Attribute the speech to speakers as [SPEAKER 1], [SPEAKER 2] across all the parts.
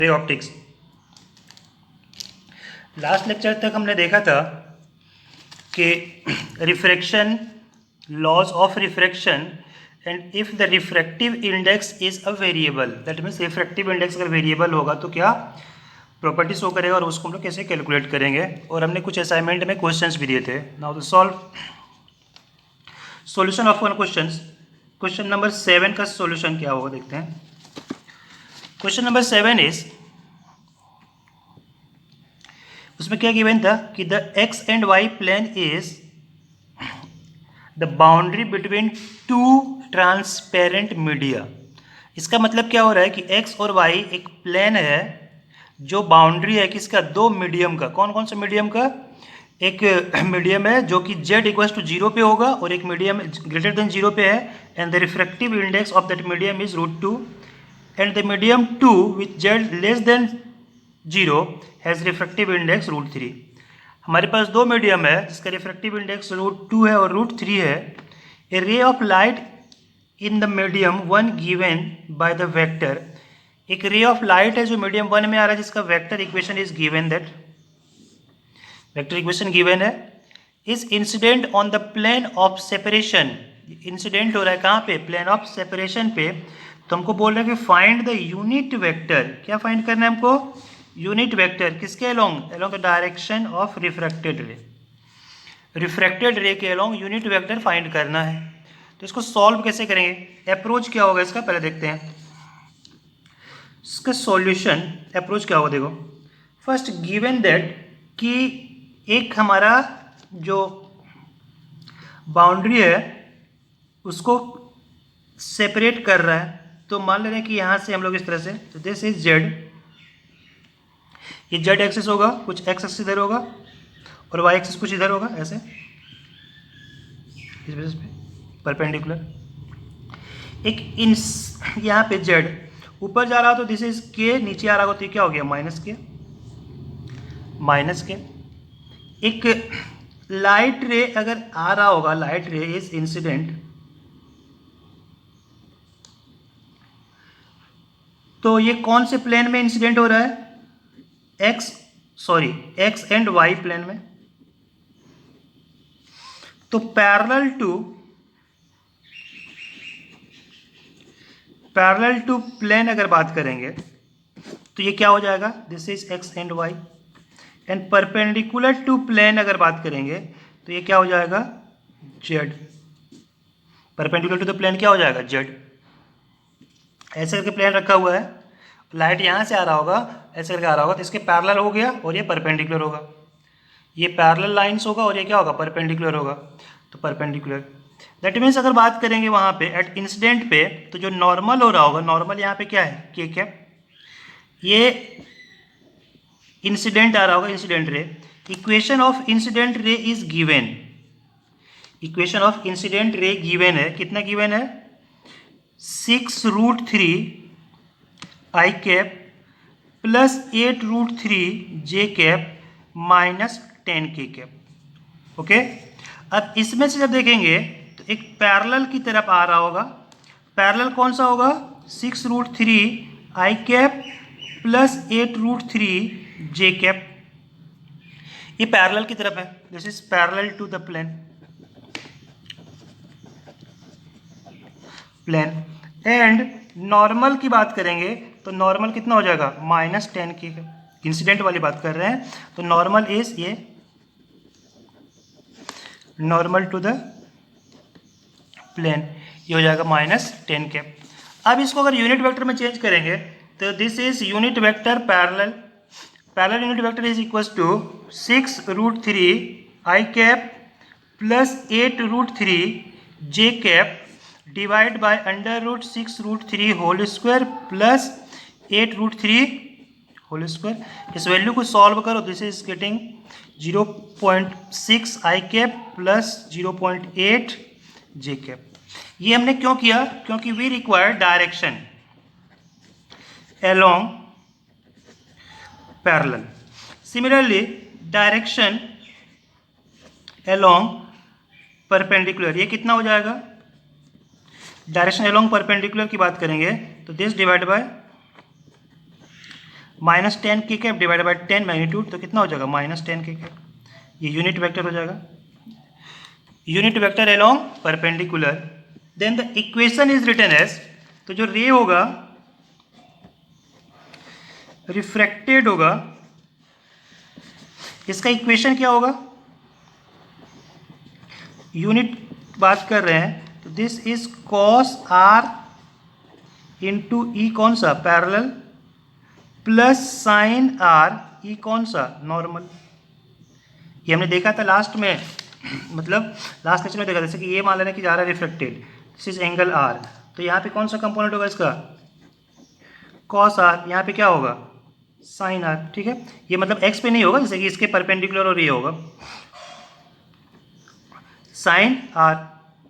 [SPEAKER 1] Ray optics. Last lecture तक हमने देखा था कि refraction, laws of refraction, and if the refractive index is a variable, that means refractive index अगर variable होगा तो क्या प्रॉपर्टी शो करेगा और उसको हम लोग कैसे कैलकुलेट करेंगे। और हमने कुछ असाइनमेंट में क्वेश्चंस भी दिए थे। Now to solve solution of one questions. Question number 7 का सॉल्यूशन क्या होगा देखते हैं। क्वेश्चन नंबर 7 इज, उसमें क्या गिवन था कि the X and Y plane is the boundary between two transparent media. इसका मतलब क्या हो रहा है कि एक्स और वाई एक प्लेन है जो बाउंड्री है किसका, दो मीडियम का। कौन कौन सा मीडियम का? एक मीडियम है जो कि z इक्वल्स टू 0 पे होगा और एक मीडियम ग्रेटर देन 0 पे है, and the refractive index of that medium is √2, and the medium 2 with z less than 0 has refractive index √3। हमारे पास दो मीडियम है जिसका रिफ्रैक्टिव इंडेक्स √2 है और √3 है। A ray of light in the medium one given by the vector, एक ray of light है जो मीडियम 1 में आ रहा है जिसका vector equation is given, that vector equation given है, is incident on the plane of separation. Incident हो रहा है कहाँ पे? प्लेन ऑफ सेपरेशन पे। तो हमको बोल रहे हैं कि फाइंड द यूनिट वेक्टर। क्या फाइंड करना है हमको? यूनिट वेक्टर किसके along? Along the direction of refracted रे। रिफ्रैक्टेड रे के अलोंग यूनिट वेक्टर फाइंड करना है। तो इसको सॉल्व कैसे करेंगे? अप्रोच क्या होगा इसका पहले देखते हैं। इसका सॉल्यूशन अप्रोच क्या होगा देखो। फर्स्ट गिवन दैट कि एक हमारा जो बाउंड्री है उसको सेपरेट कर रहा है। तो मान ले रहे हैं कि यहाँ से हम लोग इस तरह से, तो दिस इज जेड, ये जेड एक्सिस होगा, कुछ एक्स एक्सिस इधर होगा और वाई एक्सिस कुछ इधर होगा, ऐसे इस बेसिस पे परपेंडिकुलर। एक इन यहाँ पे जेड ऊपर जा रहा हो तो दिस इज के, नीचे आ रहा हो तो क्या हो गया? माइनस के। एक लाइट रे अगर आ रहा होगा, लाइट रे इज इंसिडेंट, तो ये कौन से प्लेन में इंसिडेंट हो रहा है? एक्स एंड वाई प्लेन में। तो पैरेलल टू प्लेन अगर बात करेंगे तो ये क्या हो जाएगा? This is X and Y. And perpendicular to plane अगर बात करेंगे तो ये क्या हो जाएगा? Z. Perpendicular to the plane क्या हो जाएगा? जेड। ऐसे करके प्लेन रखा हुआ है, लाइट यहाँ से आ रहा होगा, ऐसे करके आ रहा होगा, तो इसके पैरेलल हो गया और ये परपेंडिकुलर होगा। ये पैरेलल लाइंस होगा और ये क्या होगा? परपेंडिकुलर होगा। तो परपेंडिकुलर दैट मीन्स अगर बात करेंगे वहाँ पे एट इंसिडेंट पे, तो जो नॉर्मल हो रहा होगा, नॉर्मल यहाँ पे क्या है? के कैप। ये इंसिडेंट आ रहा होगा, incident ray. Equation of incident ray is given. Equation of incident ray given है, कितना गिवन है? 6√3 I cap plus 8√3 J cap minus 10 K cap. Okay, अब इसमें से जब देखेंगे तो एक पैरेलल की तरफ आ रहा होगा। पैरेलल कौन सा होगा? 6√3 I cap plus 8√3 J cap. ये पैरेलल की तरफ है, this is parallel to the plane. And normal की बात करेंगे तो नॉर्मल कितना हो जाएगा? -10 के। इंसिडेंट वाली बात कर रहे हैं तो नॉर्मल इज ये नॉर्मल टू द प्लेन, ये हो जाएगा -10 के। अब इसको अगर यूनिट वेक्टर में चेंज करेंगे तो this is unit vector parallel. Parallel unit vector is equal to 6√3 I cap plus 8√3 J cap divide by √6√3 whole square plus 8√3 whole square. इस वैल्यू को सॉल्व करो, this is getting 0.6 I cap plus 0.8 J cap. ये हमने क्यों किया? क्योंकि we require direction along parallel. Similarly, direction along perpendicular, ये कितना हो जाएगा? डायरेक्शन along perpendicular की बात करेंगे तो this divide by -10 K cap divide by 10 magnitude, तो कितना हो जाएगा -10 के कैप, ये यूनिट वेक्टर हो जाएगा, unit vector along perpendicular. Then the equation is written as, तो जो रे होगा रिफ्रैक्टेड होगा, इसका इक्वेशन क्या होगा, यूनिट बात कर रहे हैं, तो this is cos R into E कौन सा parallel plus sine R E कौन सा नॉर्मल। ये हमने देखा था लास्ट में, मतलब लास्ट लेक्चर में देखा, जैसे कि ये मान लेना कि जा रहा है reflected, this is angle R, तो यहाँ पे कौन सा कंपोनेंट होगा इसका कॉस आर, यहाँ पे क्या होगा साइन आर, ठीक है। ये मतलब एक्स पे नहीं होगा, जैसे कि इसके परपेंडिकुलर और ये होगा साइन आर,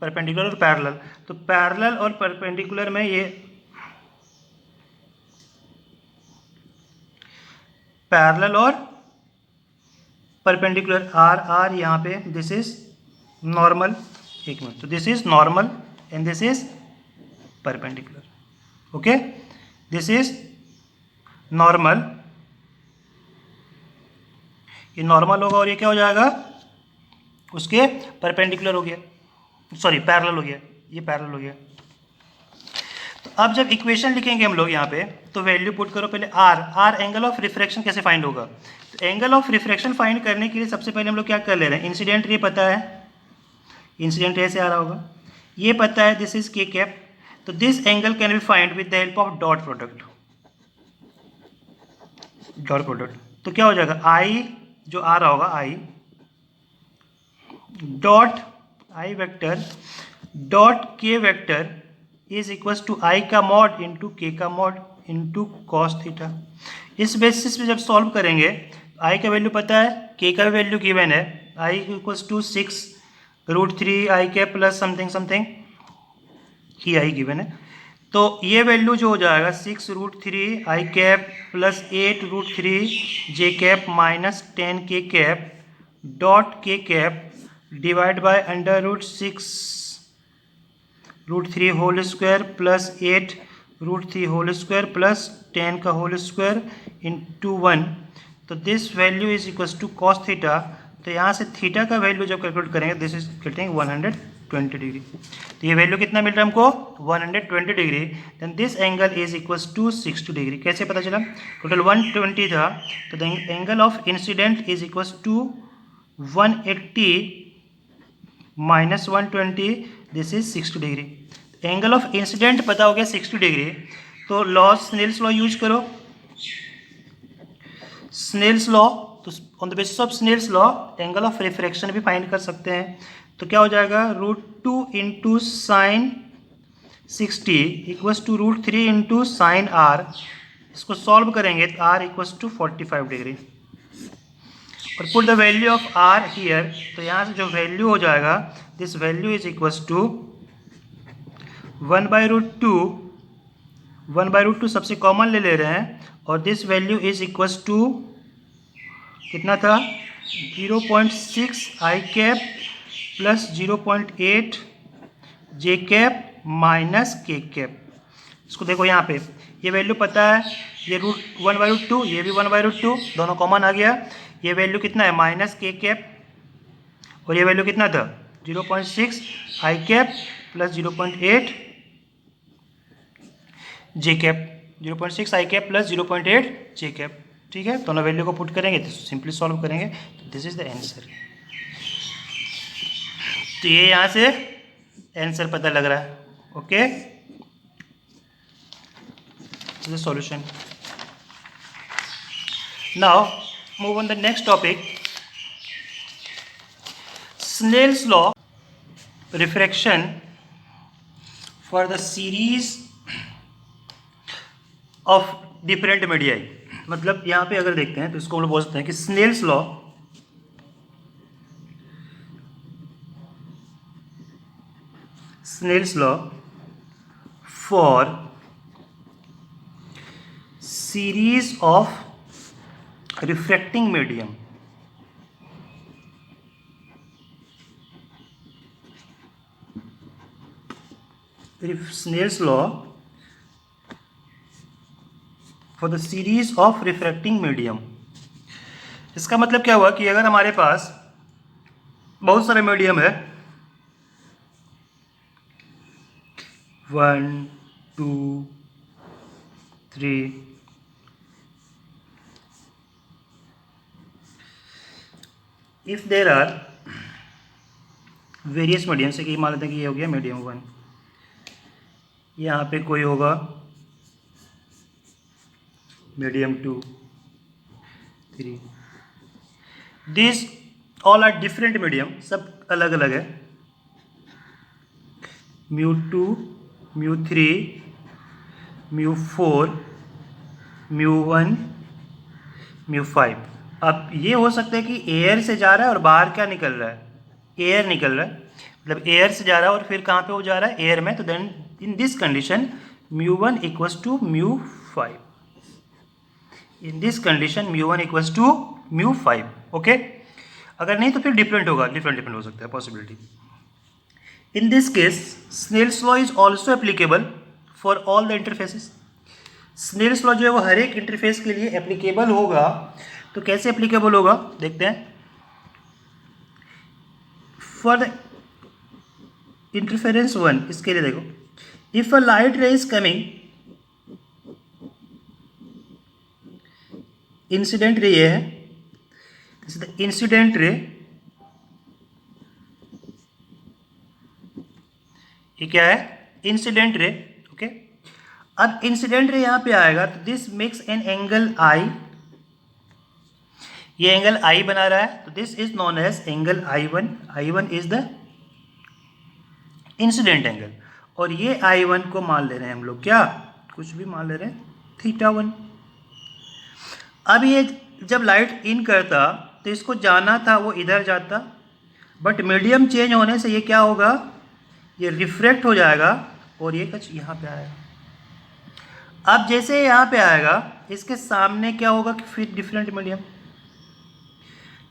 [SPEAKER 1] परपेंडिकुलर और पैरेलल, तो पैरेलल और परपेंडिकुलर में ये पैरेलल और परपेंडिकुलर आर आर यहाँ पे दिस इज नॉर्मल, एक मिनट, तो this is normal and this is perpendicular, okay, this is normal, ये नॉर्मल होगा और ये क्या हो जाएगा उसके परपेंडिकुलर हो गया, सॉरी पैरेलल हो गया, ये पैरेलल हो गया। तो अब जब इक्वेशन लिखेंगे हम लोग यहाँ पे, तो वैल्यू पुट करो पहले R, R angle of refraction कैसे फाइंड होगा, तो एंगल ऑफ रिफ्रैक्शन फाइंड करने के लिए सबसे पहले हम लोग क्या कर ले रहे हैं, इंसिडेंट रे पता है, इंसिडेंट रे से आ रहा होगा, ये पता है दिस इज के कैप, तो this angle can be find with the help of dot product, dot product, तो क्या हो जाएगा आई जो आ रहा होगा I dot I vector dot के वेक्टर इज इक्वल्स टू आई का मॉड इंटू के का मॉड इंटू कॉस थीटा। इस बेसिस पे जब सॉल्व करेंगे, आई का वैल्यू पता है, के का वैल्यू गिवन है, I equals to 6√3 I cap plus something something ही आई गिवन है, तो ये वैल्यू जो हो जाएगा 6√3 I cap plus 8√3 J cap minus 10 K cap dot K cap divide by √6√3 whole square plus 8√3 whole square plus 10 का whole square into 1, तो this value is equals to cos theta, तो यहाँ से थीटा का value जब calculate करेंगे this is getting 120 degree, तो ये वैल्यू कितना मिल रहा है हमको 120 degree, then this angle is equals to 60 degree. कैसे पता चला, टोटल 120 था, तो the angle of incident is equals to 180 minus 120, this is 60 degree. Angle of incident पता हो गया 60 डिग्री, तो लॉ स्नेल्स लॉ यूज करो, स्नेल्स लॉ, तो on the basis of Snell's law angle of refraction भी find कर सकते हैं, तो क्या हो जाएगा √2 into sine 60 equals to √3 into sine R, इसको सॉल्व करेंगे तो आर इक्वल्स टू 45 डिग्री, और put the value of R here, तो यहाँ से जो वैल्यू हो जाएगा this value is equals to 1/√2 सबसे कॉमन ले रहे हैं, और this value is equals to कितना था 0.6 I cap plus 0.8 J cap minus K cap. इसको देखो यहाँ पे ये वैल्यू पता है, ये √1/√2, ये भी 1/√2, दोनों कॉमन आ गया, ये वैल्यू कितना है माइनस के कैप, और ये वैल्यू कितना था 0.6 I cap plus 0.8 J cap, 0.6 I cap plus 0.8 J cap, ठीक है, दोनों वैल्यू को पुट करेंगे तो सिंपली सॉल्व करेंगे, तो दिस इज द आंसर। तो ये यहाँ से आंसर पता लग रहा है, okay, this is the solution. Now move on the next topic, Snell's law, refraction for the series of different media। मतलब यहाँ पे अगर देखते हैं तो इसको हम लोग बोल सकते हैं कि Snell's law for series of refracting medium, Snell's law for the series of refracting medium. इसका मतलब क्या हुआ कि अगर हमारे पास बहुत सारे मीडियम है, 1 2 3, if there are various medium से कि मान लेते हैं कि ये हो गया मीडियम 1, यहाँ पे कोई होगा medium 2 3, this all are different medium, सब अलग अलग है, μ2 μ3 μ4 μ1 μ5। अब ये हो सकता है कि एयर से जा रहा है और बाहर क्या निकल रहा है, एयर निकल रहा है, मतलब एयर से जा रहा है और फिर कहाँ पे वो जा रहा है, एयर में। तो then in this condition μ1 equals to μ5, in this condition μ1 equals to μ5। Okay, अगर नहीं तो फिर डिफरेंट होगा, डिफरेंट हो सकता है possibility. In this case Snell's law is also applicable for all the interfaces. Snell's law जो है वो हर एक इंटरफेस के लिए एप्लीकेबल होगा। तो कैसे एप्लीकेबल होगा देखते हैं। फॉर द इंटरफेरेंस 1, इसके लिए देखो, इफ अ लाइट रे इज कमिंग, इंसिडेंट रे ये है, इंसिडेंट रे, ये क्या है, इंसिडेंट रे। ओके, अब इंसिडेंट रे यहां पे आएगा तो this makes an angle I, ये एंगल आई बना रहा है, तो this is known as angle I1। I1 is the incident angle, और ये I1 को मान ले रहे हैं हम लोग, क्या कुछ भी मान ले रहे हैं, θ1। अब ये जब लाइट इन करता तो इसको जाना था वो इधर जाता, बट मीडियम चेंज होने से ये क्या होगा, ये रिफ्रैक्ट हो जाएगा और ये कुछ यहाँ पे आएगा। अब जैसे यहाँ पे आएगा इसके सामने क्या होगा कि फिर डिफरेंट मीडियम।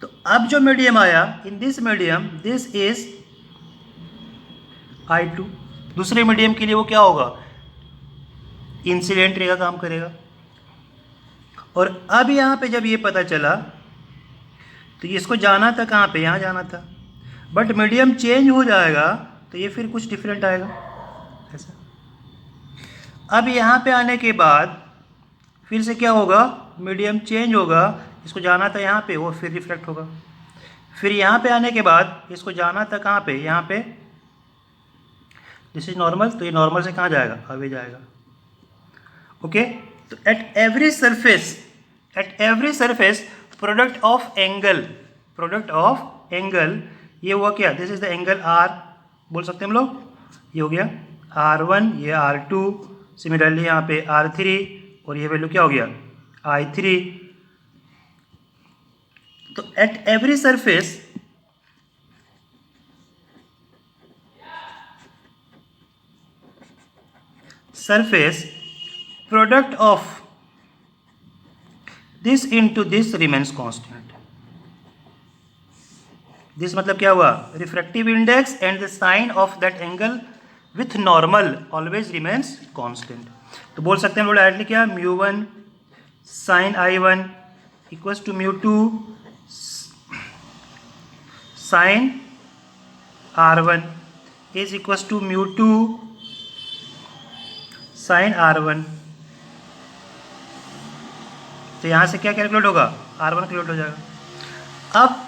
[SPEAKER 1] तो अब जो मीडियम आया, इन this medium this is I2। दूसरे मीडियम के लिए वो क्या होगा, इंसिडेंट रे का काम करेगा। और अब यहाँ पे जब ये पता चला तो इसको जाना था कहाँ पे, यहाँ जाना था, बट मीडियम चेंज हो जाएगा तो ये फिर कुछ डिफरेंट आएगा ऐसा। अब यहाँ पे आने के बाद फिर से क्या होगा, मीडियम चेंज होगा, इसको जाना था यहाँ पे, वो फिर रिफ्लेक्ट होगा। फिर यहाँ पे आने के बाद इसको जाना था कहाँ पे, यहाँ पे, दिस इज नॉर्मल, तो ये नॉर्मल से कहाँ जाएगा, अवे जाएगा। ओके, तो at every surface product of angle, ये हुआ क्या, this is the angle R बोल सकते हैं हम लोग, ये हो गया R1, ये R2, सिमिलरली यहाँ पे R3, और ये वैल्यू क्या हो गया, I3। तो at every surface product of this into this remains constant. This मतलब क्या हुआ, refractive index and the sine of that angle with normal always remains constant. तो बोल सकते हैं हम लोग डायरेक्टली क्या, μ1 sine I1 equals to μ2 sine R1 is equals to μ2 sine R1। तो यहाँ से क्या कैलकुलेट होगा, R1 कैलकुलेट हो जाएगा। अब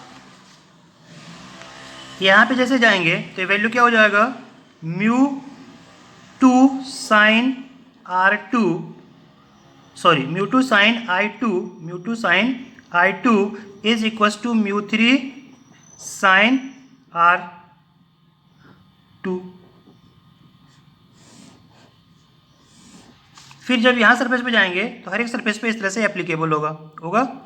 [SPEAKER 1] यहाँ पे जैसे जाएंगे तो ये वैल्यू क्या हो जाएगा, μ2 sine R2, sorry μ2 sine I2 is equals to μ3 sine R2। फिर जब यहाँ सरफेस पे जाएंगे तो हर एक सरफेस पे इस तरह से एप्लीकेबल होगा।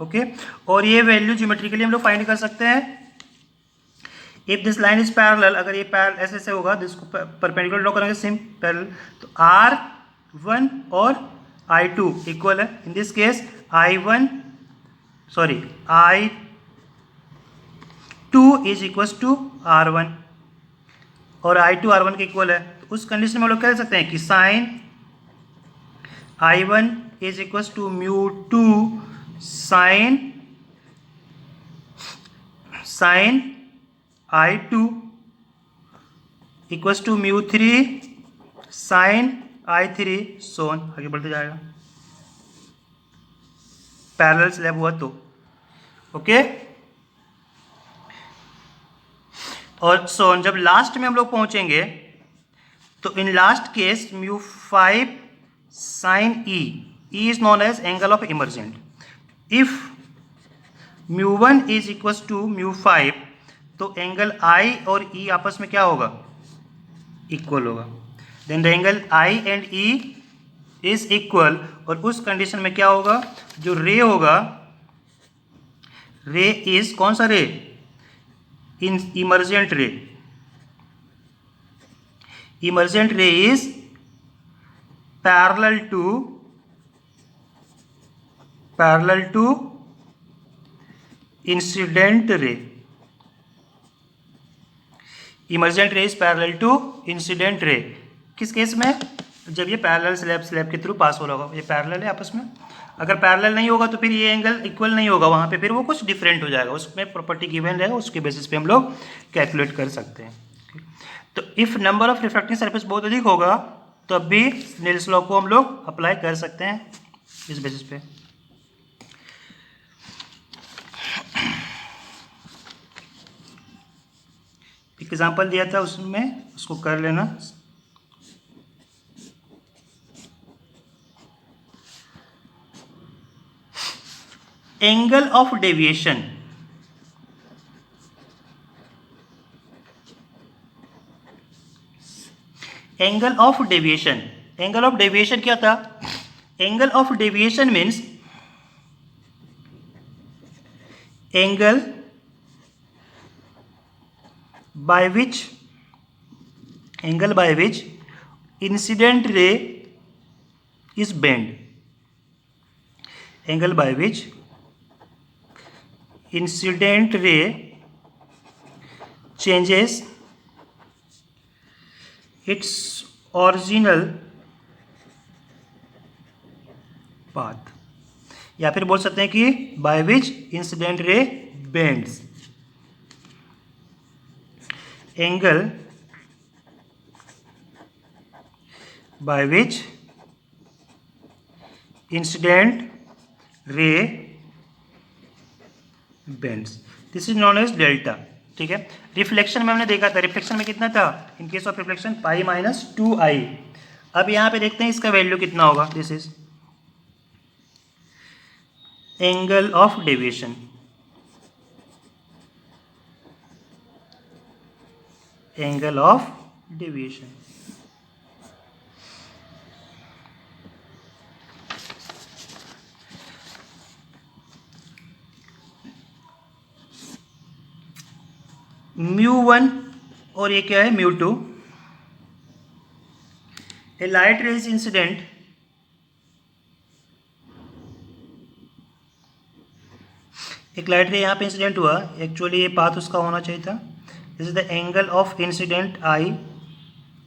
[SPEAKER 1] ओके, और ये वैल्यू ज्योमेट्रिकली हम लोग फाइंड कर सकते हैं। If this line is parallel, अगर ये ऐसे से होगा, इसको परपेंडिकुलर ड्रॉ करेंगे सेम पैरेलल, तो R1 और I2 इक्वल है। In this case I2 is equals to R1 और I2 R1 के इक्वल है। तो उस कंडीशन में हम लोग कह सकते हैं कि sine I1 is equals to mu two sine I two equals to mu three sine I three सोन आगे बढ़ते जाएगा, पैरेलल स्लैब हुआ तो ओके। और सोन जब लास्ट में हम लोग पहुंचेंगे तो in last case mu five sine E is known as angle of emergent. If mu one is equals to mu five तो एंगल आई और ई आपस में क्या होगा, इक्वल होगा। Then the angle I and E is equal, और उस condition में क्या होगा, जो रे होगा, रे इज कौन सा ray, in emergent ray. Emergent ray is parallel to incident ray. Emergent ray is parallel to incident ray. किस केस में, जब ये पैरेलल स्लैब के थ्रू पास हो रहा होगा, ये पैरेलल है आपस में। अगर पैरेलल नहीं होगा तो फिर ये एंगल इक्वल नहीं होगा, वहाँ पे फिर वो कुछ डिफरेंट हो जाएगा, उसमें प्रॉपर्टी गिवन रहेगा, उसके बेसिस पे हम लोग कैलकुलेट कर सकते हैं। तो if number of reflecting surface बहुत अधिक होगा तब भी स्नेल्स लॉ को हम लोग अप्लाई कर सकते हैं इस बेसिस पे। एग्जाम्पल दिया था उसमें, उसको कर लेना। Angle of deviation, angle of deviation, angle of deviation क्या था, angle of deviation means angle by which incident ray is bent, angle by which incident ray changes its original path, या फिर बोल सकते हैं कि by which incident ray bends, angle by which incident ray bends, this is known as delta। ठीक है, reflection में हमने देखा था, रिफ्लेक्शन में कितना था, in case of reflection pi minus 2i। अब यहाँ पे देखते हैं इसका वैल्यू कितना होगा, this is angle of deviation, angle of deviation. Mu one और ये क्या है, म्यू टू। ए लाइट रेज इंसिडेंट, एक लाइट रे यहाँ पे इंसिडेंट हुआ, एक्चुअली ये पाथ उसका होना चाहिए था। This is the angle of incident I,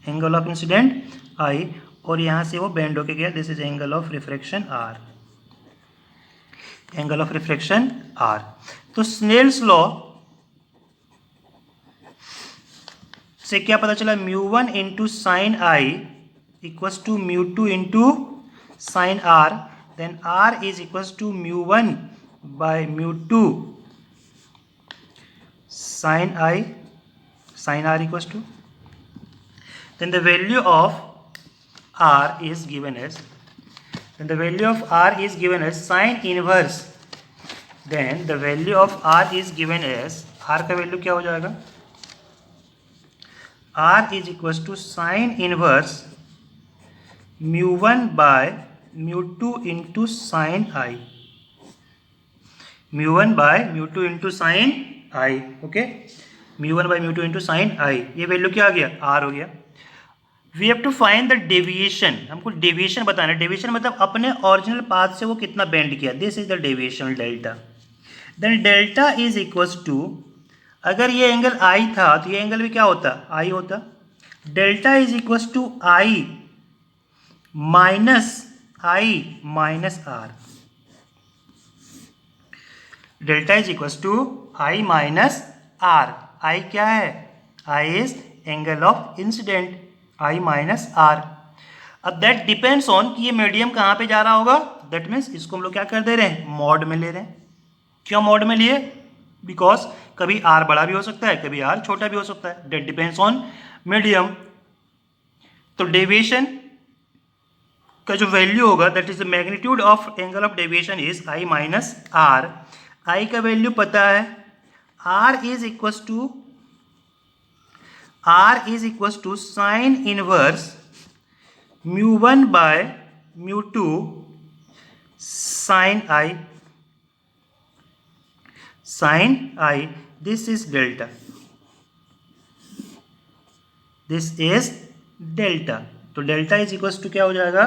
[SPEAKER 1] angle of incident I, और यहाँ से वो बेंड होके गया, this is angle of refraction R, angle of refraction R. तो स्नेल्स लॉ से क्या पता चला, mu one into sine I equals to mu two into sine R, then R is equals to mu one by mu two sine I, sin r equals to, then the value of r is given as, then the value of r is given as sin inverse, then the value of r is given as, r का value क्या हो जाएगा, r is equals to sin inverse mu one by mu two into sine I, mu one by mu two into sine I, okay, mu one by mu two into sine I, ये value क्या आ गया, R हो गया। We have to find the deviation, हमको deviation बताना है। Deviation मतलब अपने ओरिजिनल पाथ से वो कितना बेंड किया, this is the deviation delta. Then delta is equals to, अगर ये एंगल आई था तो ये एंगल भी क्या होता, आई होता। Delta is equals to I minus I minus R, delta is equal to I minus R. I क्या है? I is angle of incident, I minus R. अब दैट डिपेंड्स ऑन कि ये मीडियम कहाँ पे जा रहा होगा, दैट मीन्स इसको हम लोग क्या कर दे रहे हैं, मॉड में ले रहे हैं। क्यों मॉड में लिए? बिकॉज कभी आर बड़ा भी हो सकता है, कभी आर छोटा भी हो सकता है, दैट डिपेंड्स ऑन मीडियम। तो डेविएशन का जो वैल्यू होगा that is the magnitude of angle of deviation is I minus R. I का वैल्यू पता है, R is equal to sine inverse mu one by mu two sine I, this is delta, this is delta. तो delta is equal to क्या हो जाएगा,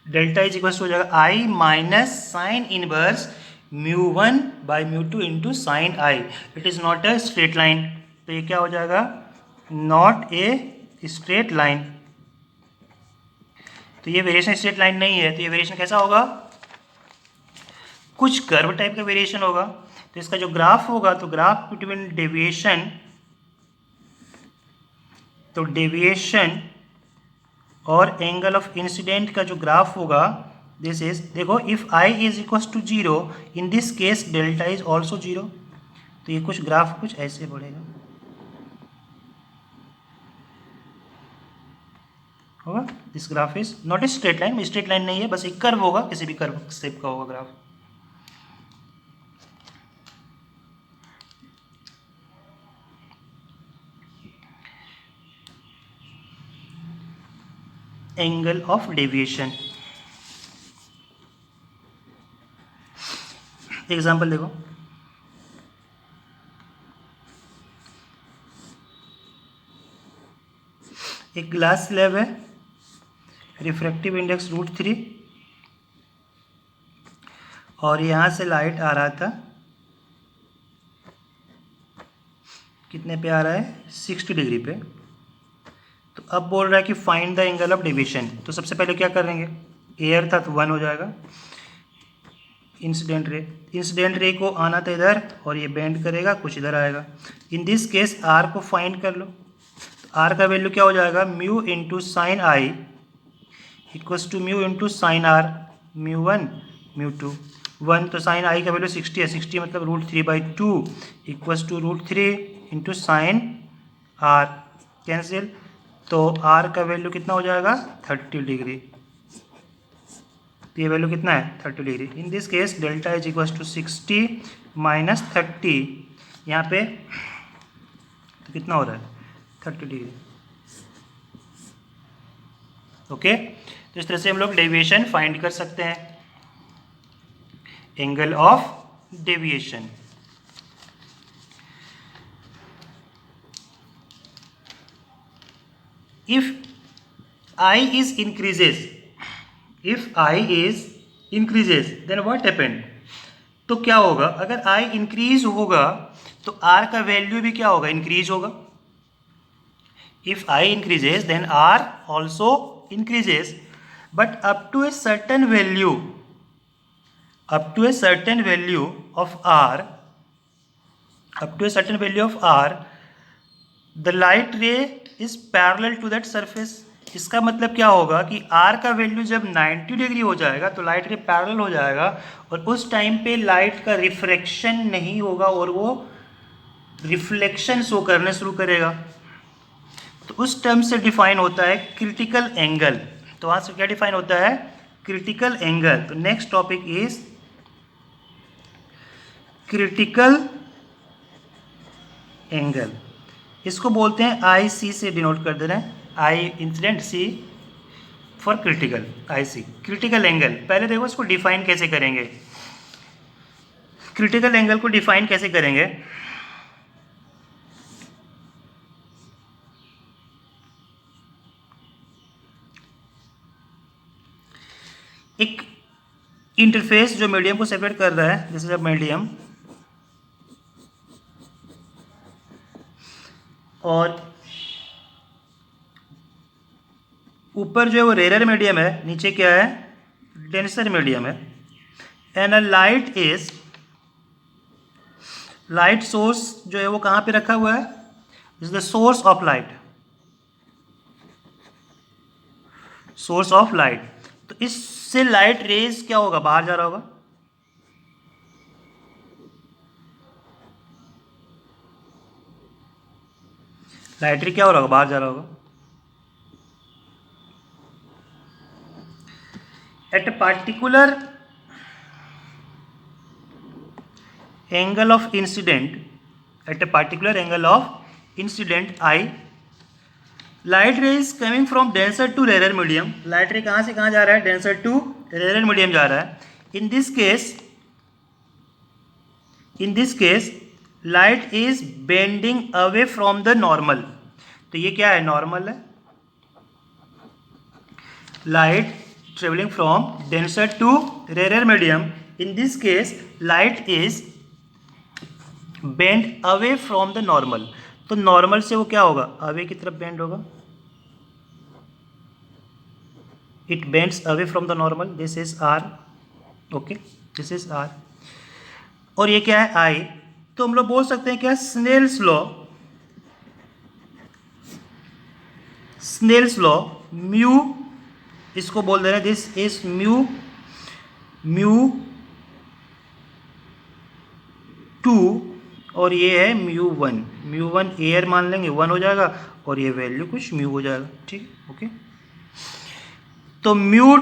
[SPEAKER 1] delta is equal to हो जाएगा I minus sine inverse mu one by mu two into sine I. It is not a straight line, तो ये क्या हो जाएगा, नॉट ए स्ट्रेट लाइन। तो ये वेरिएशन स्ट्रेट लाइन नहीं है, तो ये वेरिएशन कैसा होगा, कुछ कर्व टाइप का वेरिएशन होगा। तो इसका जो ग्राफ होगा, तो ग्राफ बिटवीन डेविएशन, तो डेविएशन और एंगल ऑफ इंसिडेंट का जो ग्राफ होगा दिस इज, देखो if I is equal to zero, in this case delta is also zero. तो ये कुछ ग्राफ कुछ ऐसे बढ़ेगा होगा। This graph is not a straight line, straight line नहीं है, बस एक कर्व होगा, किसी भी कर्व शेप का होगा graph. Angle of deviation, example देखो, एक ग्लास स्लैब है, रिफ्रैक्टिव इंडेक्स √3, और यहाँ से लाइट आ रहा था, कितने पे आ रहा है, 60 डिग्री पे। तो अब बोल रहा है कि find the angle of deviation. तो सबसे पहले क्या करेंगे, एयर था तो 1 हो जाएगा, इंसिडेंट रे को आना था इधर, और ये बेंड करेगा, कुछ इधर आएगा। इन दिस केस आर को फाइंड कर लो, तो आर का वैल्यू क्या हो जाएगा, mu into sine I equals to mu into sine R, mu one mu two. 1 तो साइन आई का वैल्यू 60 है, 60 मतलब √3/2 equals to √3 into sine R, cancel. तो आर का वैल्यू कितना हो जाएगा, 30 डिग्री। तो ये वैल्यू कितना है, 30 degree. In this case delta is equal to 60 minus 30, यहाँ पे तो कितना हो रहा है, 30 डिग्री। ओके, तो इस तरह से हम लोग डेविएशन फाइंड कर सकते हैं, angle of deviation. If I is increases, then what happened? तो क्या होगा, अगर I इंक्रीज होगा तो R का वैल्यू भी क्या होगा, इंक्रीज होगा। If I increases, then R also increases, but up to a certain value of R, the light ray is parallel to that surface। इसका मतलब क्या होगा कि R का वैल्यू जब 90 डिग्री हो जाएगा तो लाइट रे पैरेलल हो जाएगा, और उस टाइम पे लाइट का रिफ्रैक्शन नहीं होगा और वो रिफ्लेक्शन शो करने शुरू करेगा। तो उस टर्म से डिफाइन होता है क्रिटिकल एंगल। तो वहाँ से क्या डिफाइन होता है, क्रिटिकल एंगल। तो next topic is critical angle. इसको बोलते हैं आई सी से डिनोट कर दे रहे हैं, I incident, C for critical, I C critical angle. पहले देखो इसको डिफाइन कैसे करेंगे, क्रिटिकल एंगल को डिफाइन कैसे करेंगे। एक इंटरफेस जो मीडियम को सेपरेट कर रहा है, जैसे जब मीडियम और ऊपर जो है वो रेयर मीडियम है, नीचे क्या है, डेंसर मीडियम है। एंड अ लाइट सोर्स जो है वो कहाँ पे रखा हुआ है, is the source of light, source of light. तो इससे लाइट रेज क्या होगा, बाहर जा रहा होगा। लाइट रे क्या हो रहा होगा, बाहर जा रहा होगा। At a particular angle of incident, at a particular angle of incident I, light ray is coming from denser to rarer medium। Light रे कहाँ से कहाँ जा रहा है, डेंसर टू रेयर मीडियम जा रहा है। In this case light is bending away from the normal. तो ये क्या है, नॉर्मल है। Light traveling from denser to rarer medium, in this case light is bent away from the normal। तो normal से वो क्या होगा, अवे की तरफ बेंड होगा। It bends away from the normal, this is R, okay, this is R. और ये क्या है, आई। तो हम लोग बोल सकते हैं क्या, स्नेल्स लॉ म्यू, इसको बोल दे रहे हैं दिस इज म्यू 2 और ये है म्यू वन एयर मान लेंगे 1 हो जाएगा और ये वैल्यू कुछ म्यू हो जाएगा, ठीक, ओके। तो म्यू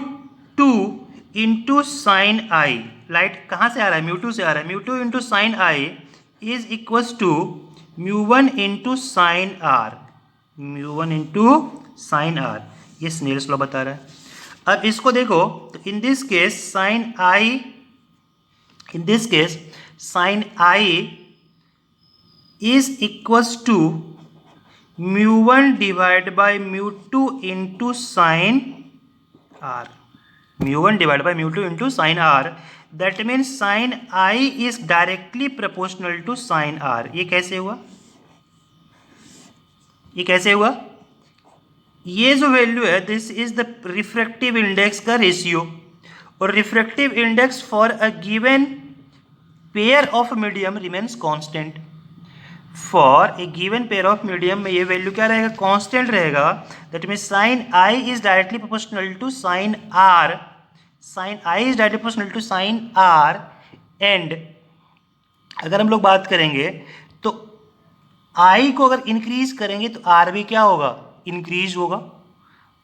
[SPEAKER 1] 2 इंटू साइन आई, लाइट कहाँ से आ रहा है, म्यू 2 से आ रहा है। Mu 2 into sine I is equals to mu 1 into sine R, mu 1 into sine R, ये स्नेल्स लॉ बता रहा है। अब इसको देखो, तो in this case sine I is equals to mu 1 divide by mu 2 into sine R, mu 1 divide by mu 2 into sine R. That means sine I is directly proportional to sine R. ये कैसे हुआ, ये जो value है this is the refractive index का ratio, और refractive index for a given pair of medium remains constant. For a given pair of medium में ये वैल्यू क्या रहेगा, कांस्टेंट रहेगा। That means sine I is directly proportional to sine R, and अगर हम लोग बात करेंगे तो आई को अगर इंक्रीज करेंगे तो आर भी क्या होगा, इंक्रीज होगा।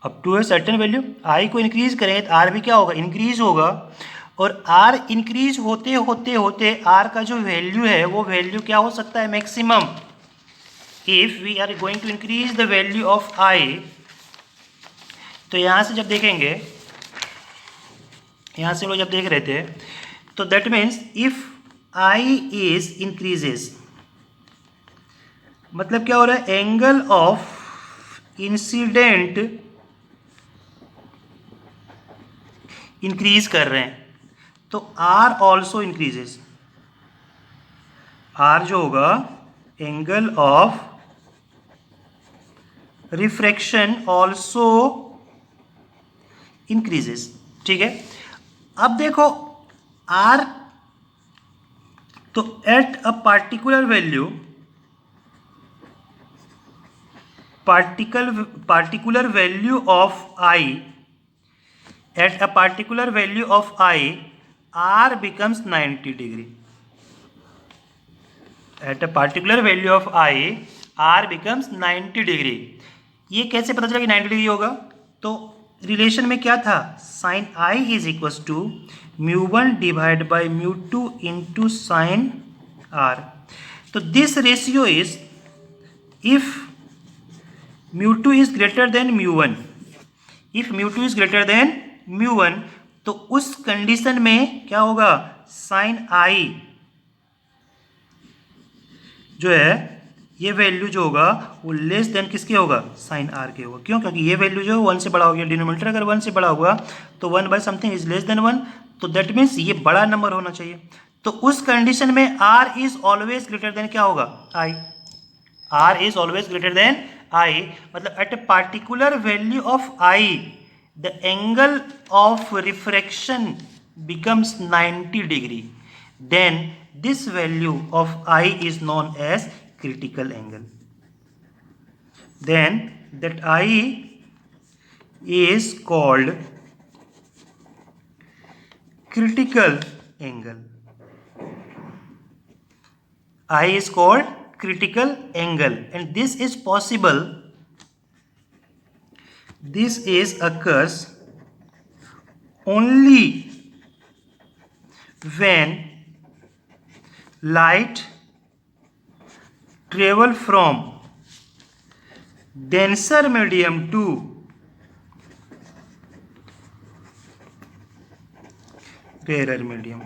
[SPEAKER 1] Up to a certain value I को इंक्रीज करेंगे तो आर भी क्या होगा, इंक्रीज होगा। और आर इंक्रीज होते होते आर का जो वैल्यू है वो वैल्यू क्या हो सकता है, maximum. If we are going to increase the value of I, तो यहाँ से जब देखेंगे, यहाँ से लोग जब देख रहे थे, तो that means if I is increases, मतलब क्या हो रहा है, एंगल ऑफ इंसिडेंट इंक्रीज कर रहे हैं, तो आर ऑल्सो इंक्रीजेस। आर जो होगा angle of refraction also increases, ठीक है। अब देखो आर, तो at a particular value, particular value of I, at a particular value of I, R becomes 90 degree। At a particular value of I, R becomes 90 degree। ये कैसे पता चला कि 90 डिग्री होगा, तो रिलेशन में क्या था, sine I is equals to mu 1 divide by mu 2 into sine R. तो this ratio is, if mu 2 is greater than mu 1, if mu 2 is greater than mu 1, तो उस कंडीशन में क्या होगा, साइन आई जो है ये वैल्यू जो होगा वो लेस देन किसके होगा, साइन आर के होगा। क्यों, क्योंकि ये वैल्यू जो है 1 से बड़ा हो गया, डिनोमिनेटर अगर 1 से बड़ा हुआ तो 1 by something is less than 1, तो दैट मीन्स ये बड़ा नंबर होना चाहिए। तो उस कंडीशन में R is always greater than क्या होगा, I, R is always greater than I, मतलब at a particular value of I the angle of refraction becomes 90 degree, then this value of I is known as critical angle. Then that I is called critical angle. I is called critical angle, and this is possible. This is occurs only when light travel from denser medium to rarer medium.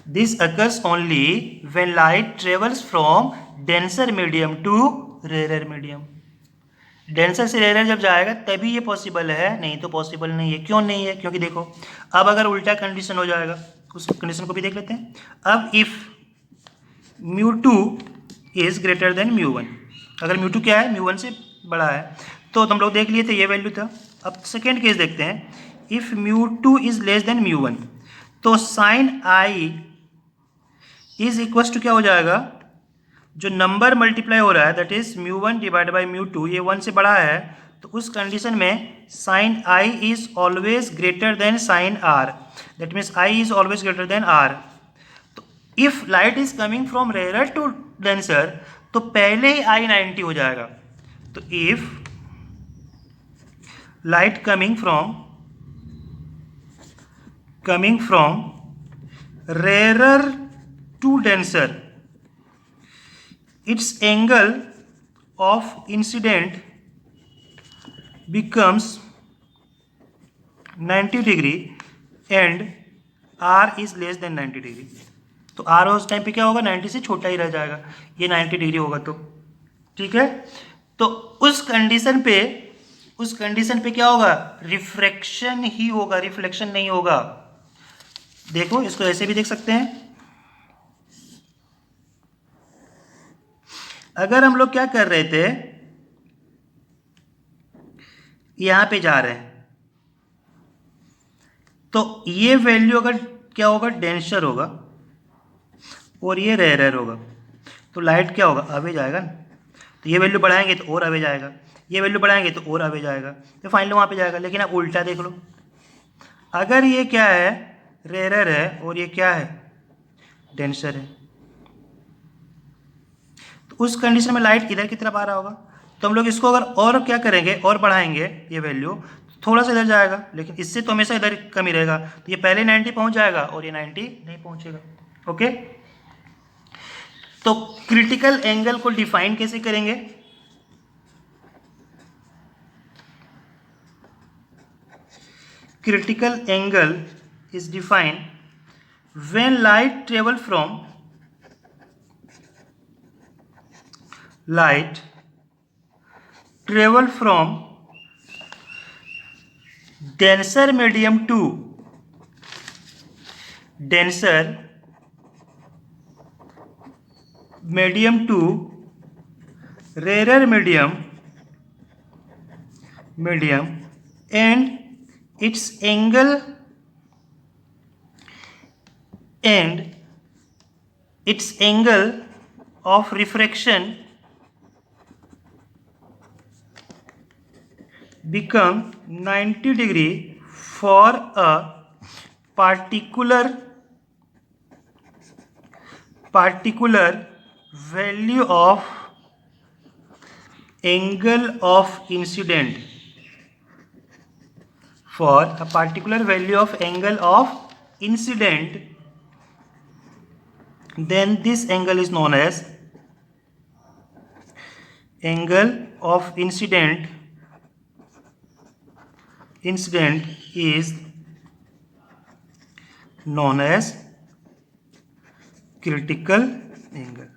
[SPEAKER 1] This occurs only when light travels from denser medium to rarer medium. Denser से rare जब जाएगा तभी ये possible है, नहीं तो possible नहीं है। क्यों नहीं है? क्योंकि देखो अब अगर उल्टा कंडीशन हो जाएगा, उस कंडीशन को भी देख लेते हैं। अब इफ़ μ2 इज़ ग्रेटर देन μ1, अगर μ2 क्या है, μ1 से बड़ा है, तो हम लोग देख लिए थे ये वैल्यू था। अब सेकेंड केस देखते हैं, इफ़ μ2 इज़ लेस देन μ1, तो sine I is equals to क्या हो जाएगा, जो नंबर मल्टीप्लाई हो रहा है दैट इज μ1 डिवाइड बाई μ2, ये 1 से बड़ा है, तो उस कंडीशन में sine I is always greater than sine R, that means I is always greater than R. तो if light is coming from rare to denser, तो पहले ही आई 90 हो जाएगा। तो if light coming from rare to denser, its angle of incident becomes 90 degree and R is less than 90 degree। तो R उस time पे क्या होगा, 90 से छोटा ही रह जाएगा, ये 90 डिग्री होगा। तो ठीक है, तो उस कंडीशन पे क्या होगा, रिफ्रैक्शन ही होगा, रिफ्लेक्शन नहीं होगा। देखो इसको ऐसे भी देख सकते हैं, अगर हम लोग क्या कर रहे थे, यहां पे जा रहे हैं, तो ये वैल्यू अगर क्या होगा, डेंसर होगा और ये रेयर होगा, तो लाइट क्या होगा, आगे जाएगा ना। तो ये वैल्यू बढ़ाएंगे तो और आगे जाएगा, ये वैल्यू बढ़ाएंगे तो और आगे जाएगा, तो फाइनली वहां पे जाएगा। लेकिन आप उल्टा देख लो, अगर ये क्या है, रेयर है और ये क्या है, डेंसर है, उस कंडीशन में लाइट इधर की तरफ आ रहा होगा, तो हम लोग इसको अगर और क्या करेंगे, और बढ़ाएंगे ये वैल्यू, थोड़ा सा इधर जाएगा, लेकिन इससे तो हमेशा इधर कम ही रहेगा। तो ये पहले 90 पहुंच जाएगा और ये 90 नहीं पहुंचेगा। ओके, तो क्रिटिकल एंगल को डिफाइन कैसे करेंगे, critical angle is defined when light travel from denser medium to rarer medium and its angle of refraction become 90 degree for a particular value of angle of incident, for a particular value of angle of incident, then this angle is known as angle of incident is known as critical angle.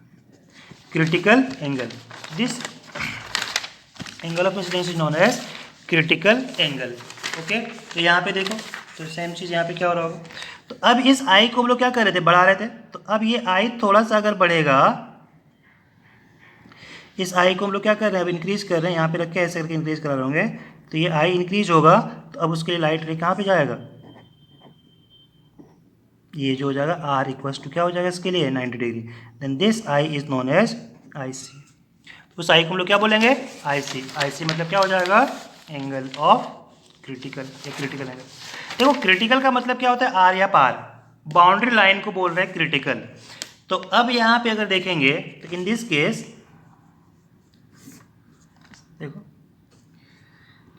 [SPEAKER 1] This angle of incidence is known as critical angle. Okay, तो यहाँ पे देखो, तो same चीज़ यहाँ पे क्या हो रहा होगा। तो अब इस आई को हम लोग क्या कर रहे थे, बढ़ा रहे थे, तो अब ये आई थोड़ा सा अगर बढ़ेगा, इस आई को हम लोग क्या कर रहे हैं, अब इंक्रीज कर रहे हैं, यहाँ पे रख के ऐसे करके इंक्रीज करा रहे होंगे, तो ये आई इंक्रीज होगा, तो अब उसके लिए लाइट रे कहाँ पे जाएगा, ये जो हो जाएगा आर इक्वल्स टू क्या हो जाएगा इसके लिए 90 degree, then this I is known as I C. उस आई को हम लोग क्या बोलेंगे, आई सी। आई सी मतलब क्या हो जाएगा, एंगल ऑफ क्रिटिकल, या क्रिटिकल एंगल। देखो क्रिटिकल का मतलब क्या होता है, आर या पार, बाउंड्री लाइन को बोल रहे हैं क्रिटिकल। तो अब यहाँ पे अगर देखेंगे तो इन दिस केस देखो,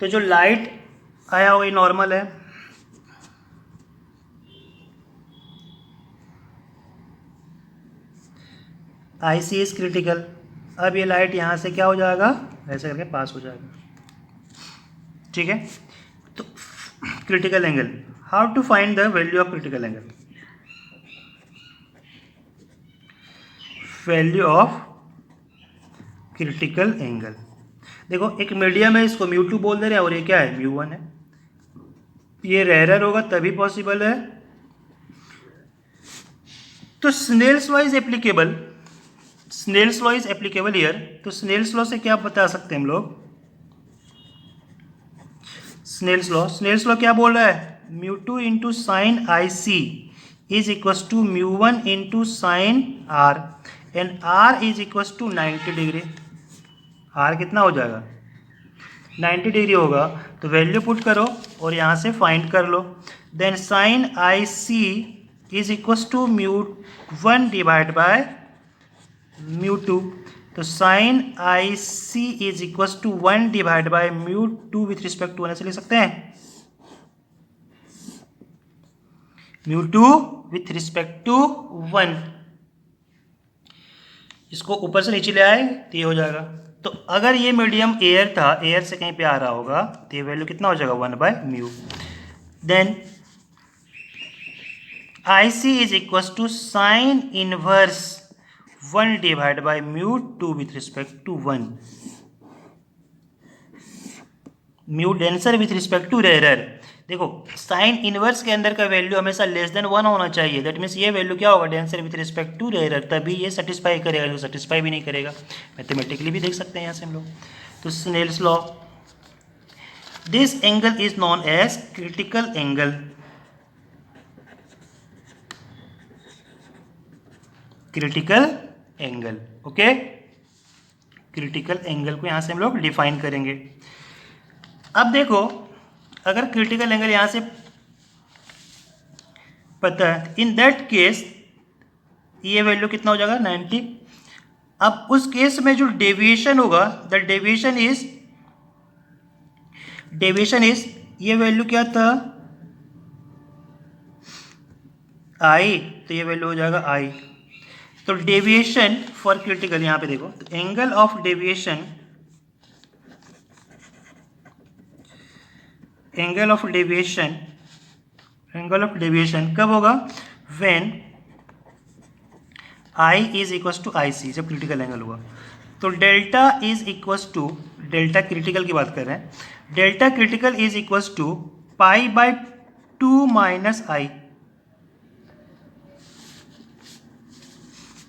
[SPEAKER 1] तो जो लाइट आया हुआ नॉर्मल है, आई सी इज क्रिटिकल। अब ये लाइट यहाँ से क्या हो जाएगा, ऐसे करके पास हो जाएगा, ठीक है। तो critical angle, how to find the value of critical angle, value of critical angle. देखो एक मीडियम है, इसको म्यू 2 बोल दे रहे हैं, और ये क्या है, म्यू 1 है। ये रेयर होगा तभी पॉसिबल है। तो Snell's law is applicable, Snell's law is applicable here. तो स्नेल्स लॉ से क्या बता सकते हैं हम लोग, स्नेल्स लॉ क्या बोल रहा है, mu 2 into sine I C is equals to mu 1 into sine R, and R is equals to 90 degree. R कितना हो जाएगा, 90 डिग्री होगा, तो वैल्यू पुट करो और यहाँ से फाइंड कर लो। Then sine I C is equals to mu 1 divide by mu 2। तो sine I C is equals to 1 divide by mu 2 with respect to 1 ऐसे लिख सकते हैं, म्यू 2 विथ रिस्पेक्ट टू 1। इसको ऊपर से नीचे ले आए तो ये हो जाएगा। तो अगर ये मीडियम एयर था, एयर से कहीं पे आ रहा होगा, तो ये वैल्यू कितना हो जाएगा, 1 by mu. Then I C is equals to sine inverse 1 divide by mu 2 with respect to 1। Mu denser with respect to rarer. देखो साइन इनवर्स के अंदर का वैल्यू हमेशा लेस देन 1 होना चाहिए, दैट मीन्स ये वैल्यू क्या होगा, denser with respect to rarer, तभी ये सेटिस्फाई करेगा, जो सेटिस्फाई भी नहीं करेगा। मैथमेटिकली भी देख सकते हैं यहाँ से हम लोग। तो Snell's law, this angle is known as critical angle, critical angle, okay. Critical angle को यहाँ से हम लोग डिफाइन करेंगे। अब देखो अगर क्रिटिकल एंगल यहाँ से पता है, इन दैट केस ये वैल्यू कितना हो जाएगा, 90। अब उस केस में जो डेविएशन होगा, द डेविएशन इज ये वैल्यू क्या था, आई, तो ये वैल्यू हो जाएगा आई। तो डेविएशन फॉर क्रिटिकल, यहाँ पे देखो, तो angle of deviation, angle of deviation कब होगा, when I is equal to I C, जब क्रिटिकल एंगल होगा। तो delta is equal to, delta critical की बात कर रहे हैं, delta critical is equal to pi by 2 minus I.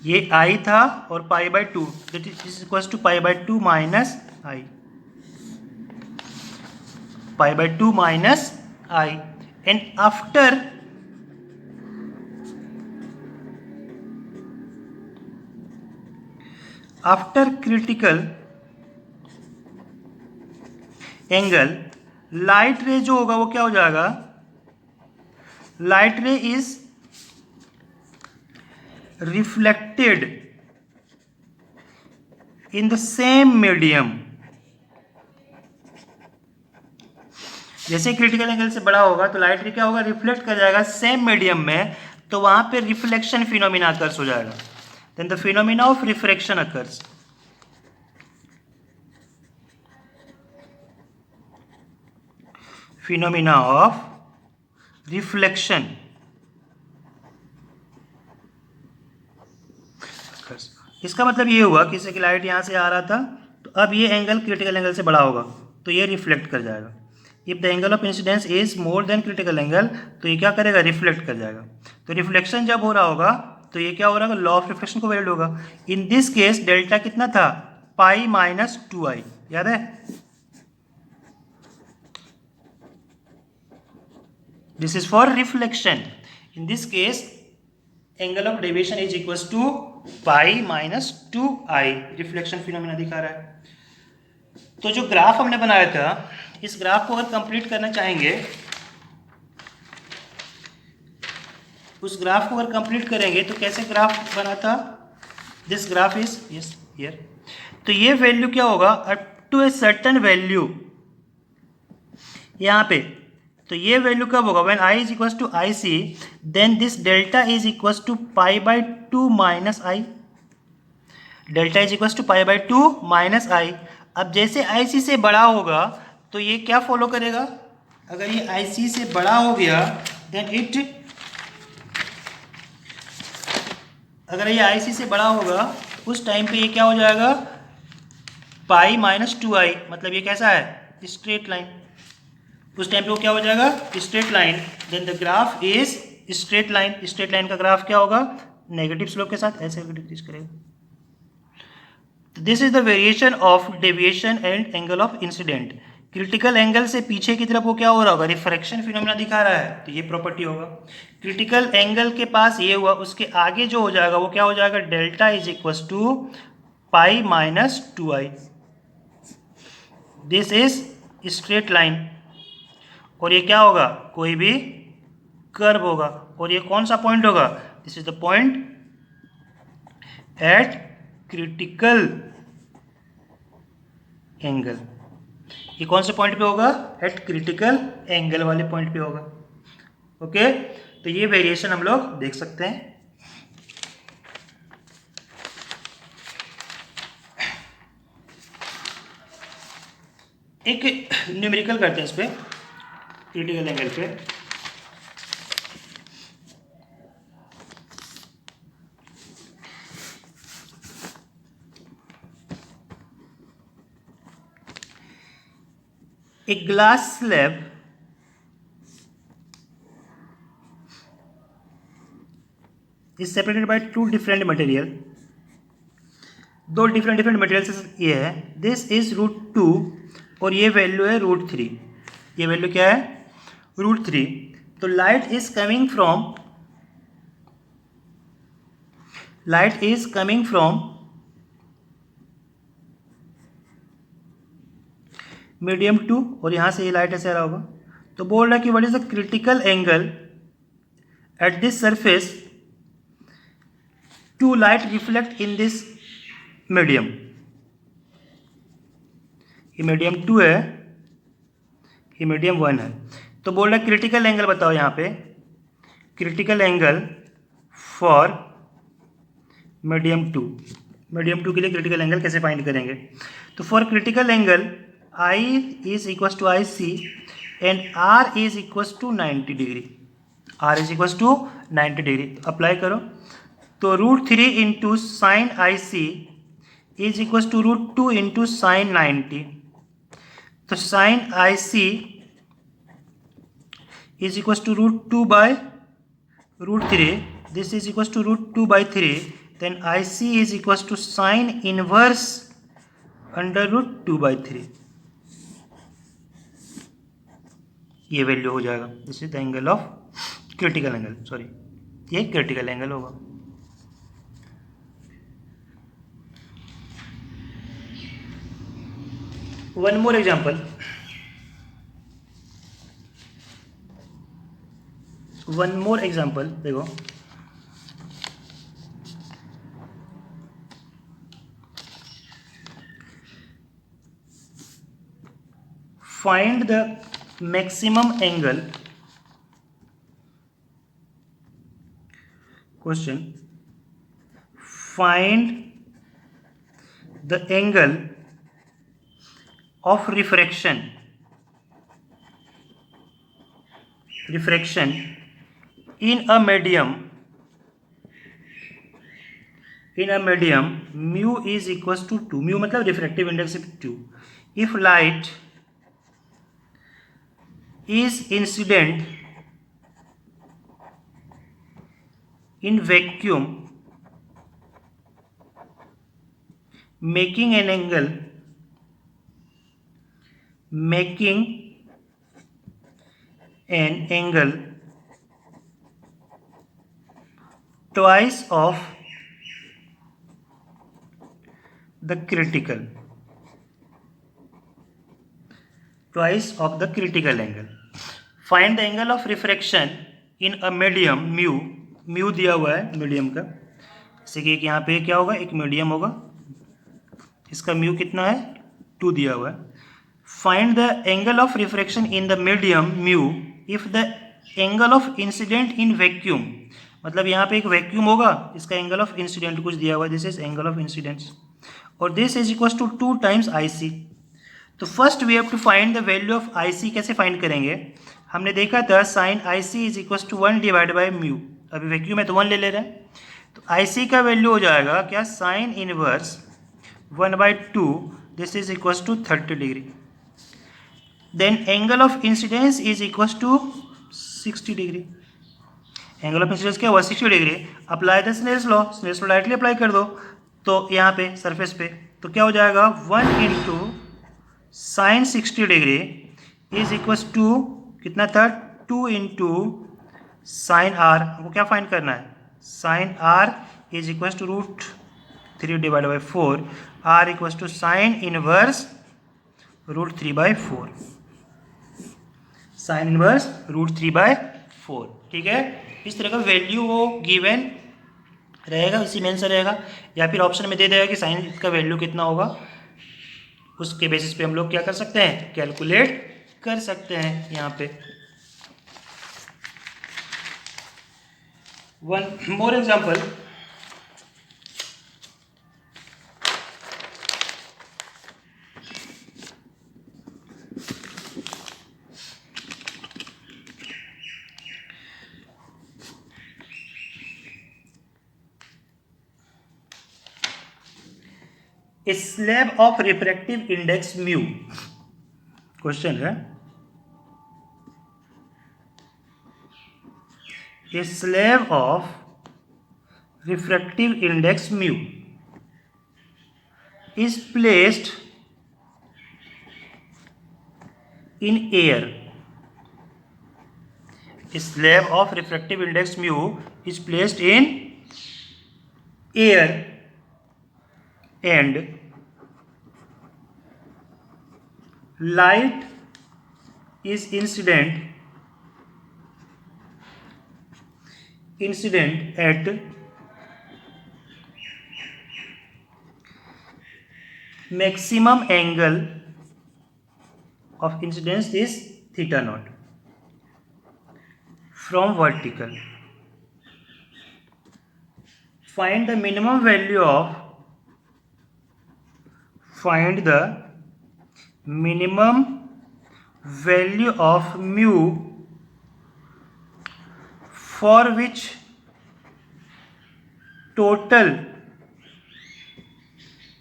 [SPEAKER 1] ये आई था और pi by 2, that is equal to pi by 2 minus I, pi by 2 minus I, and after critical angle, light ray जो होगा वो क्या हो जाएगा, light ray is reflected in the same medium। जैसे क्रिटिकल एंगल से बड़ा होगा तो लाइट रे क्या होगा, रिफ्लेक्ट कर जाएगा सेम मीडियम में, तो वहां पे रिफ्लेक्शन फिनोमिना अकर्स हो जाएगा। Then the phenomena of refraction occurs, phenomena of reflection occurs. इसका मतलब ये हुआ कि जैसे लाइट यहाँ से आ रहा था, तो अब ये एंगल क्रिटिकल एंगल से बड़ा होगा तो ये रिफ्लेक्ट कर जाएगा। If the angle of incidence is more than critical angle, तो ये क्या करेगा, रिफ्लेक्ट कर जाएगा। तो रिफ्लेक्शन जब हो रहा होगा तो ये क्या हो रहा होगा, लॉ ऑफ रिफ्लेक्शन को वैलिड होगा। इन दिस केस डेल्टा कितना था, पाई माइनस 2i, याद है? This is for reflection. In this case angle of deviation is equal to pi minus 2i. Reflection phenomena दिखा रहा है. तो जो ग्राफ हमने बनाया था, इस ग्राफ को अगर कंप्लीट करना चाहेंगे, उस ग्राफ को अगर कंप्लीट करेंगे तो कैसे ग्राफ बना था? This graph is yes here. तो ये वैल्यू क्या होगा? Up to a certain value यहाँ पे. तो ये वैल्यू कब होगा? When i is equal to I C, then this delta is equal to pi by 2 minus I. Delta is equal to pi by 2 minus I. अब जैसे आई सी से बड़ा होगा तो ये क्या फॉलो करेगा? अगर ये आई सी से बड़ा हो गया देन इट, अगर ये आई सी से बड़ा होगा उस टाइम पे ये क्या हो जाएगा? पाई माइनस 2i. मतलब ये कैसा है? Straight line. उस टाइम पे वो क्या हो जाएगा? Straight line. Then the graph is straight line. Straight line का ग्राफ क्या होगा? नेगेटिव स्लोप के साथ ऐसे डिक्रीज करेगा. This is the variation of deviation and angle of incident. Critical angle से पीछे की तरफ वो क्या हो रहा होगा? रिफ्रैक्शन फिनोमेना दिखा रहा है, तो ये प्रॉपर्टी होगा. क्रिटिकल एंगल के पास ये हुआ, उसके आगे जो हो जाएगा वो क्या हो जाएगा? Delta is equal to pi minus 2i. This is straight line. और ये क्या होगा? कोई भी कर्व होगा. और ये कौन सा पॉइंट होगा? This is the point eight critical angle. ये कौन से पॉइंट पे होगा? एट क्रिटिकल एंगल वाले पॉइंट पे होगा. ओके, तो ये वेरिएशन हम लोग देख सकते हैं. एक न्यूमेरिकल करते हैं इस पे, क्रिटिकल एंगल पे. A glass slab is separated by two different material. दो डिफरेंट मटेरियल से ये है. दिस इज √2 और ये वैल्यू है √3. ये वैल्यू क्या है? √3. तो light is coming from medium 2 और यहाँ से ये लाइट ऐसे आ रहा होगा. तो बोल रहा है कि what is the critical angle at this surface to light reflect in this medium. ये मीडियम 2 है, ये मीडियम 1 है. तो बोल रहा है क्रिटिकल एंगल बताओ. यहाँ पे critical angle for medium 2. Medium 2 के लिए क्रिटिकल एंगल कैसे फाइंड करेंगे? तो for critical angle I is equal to I C and R is equal to 90 degree. R is equal to 90 degree. Apply करो. तो √3 into sine I C is equal to √2 into sine 90. तो sine I C is equal to √2 by √3. This is equal to √2 by 3. Then I C is equal to sine inverse under √2 by 3. ये value हो जाएगा. This is the angle of critical angle. Sorry, ये critical angle होगा. One more example. देखो. Find the maximum angle. Question: find the angle of refraction in a medium mu is equals to 2. mu मतलब refractive index 2. if light is incident in vacuum making an angle twice of the critical angle. Find the angle of refraction in a medium mu दिया हुआ है medium का, जैसे कि यहाँ पे क्या होगा, एक मीडियम होगा, इसका म्यू कितना है 2 दिया हुआ है. Find the angle of refraction in the medium mu if the angle of incident in vacuum, मतलब यहाँ पे एक वैक्यूम होगा, इसका एंगल ऑफ इंसिडेंट कुछ दिया हुआ है, this is angle of incidence, और this is equal to 2 times I C. तो first we have to find the value of I C. कैसे फाइंड करेंगे, हमने देखा था sine I C is equal to 1 divide by mu, अभी vacuum है तो 1 ले रहे हैं, तो आई सी का वैल्यू हो जाएगा क्या, sine inverse 1/2, this is equal to 30 degree. Then angle of incidence is equal to 60 degree. Angle of incidence क्या हुआ 60 degree. Apply the Snell's law directly apply कर दो, तो यहाँ पे सरफेस पे तो क्या हो जाएगा 1 into sine 60 degree is equal to कितना था 2 इंटू साइन आर. हमको क्या फाइंड करना है, sine R is equal to √3 divide by 4, R equal to sine inverse √3/4, sine inverse √3/4. ठीक है, इस तरह का वैल्यू वो गिवन रहेगा, इसी में आंसर रहेगा, या फिर ऑप्शन में दे देगा कि साइन का वैल्यू कितना होगा, उसके बेसिस पे हम लोग क्या कर सकते हैं, कैलकुलेट कर सकते हैं. यहाँ पे one more example, A slab of refractive index mu, question है, a slab of refractive index mu is placed in air. A slab of refractive index mu is placed in air and light is incident at maximum angle of incidence is theta naught from vertical. Find the minimum value of mu for which total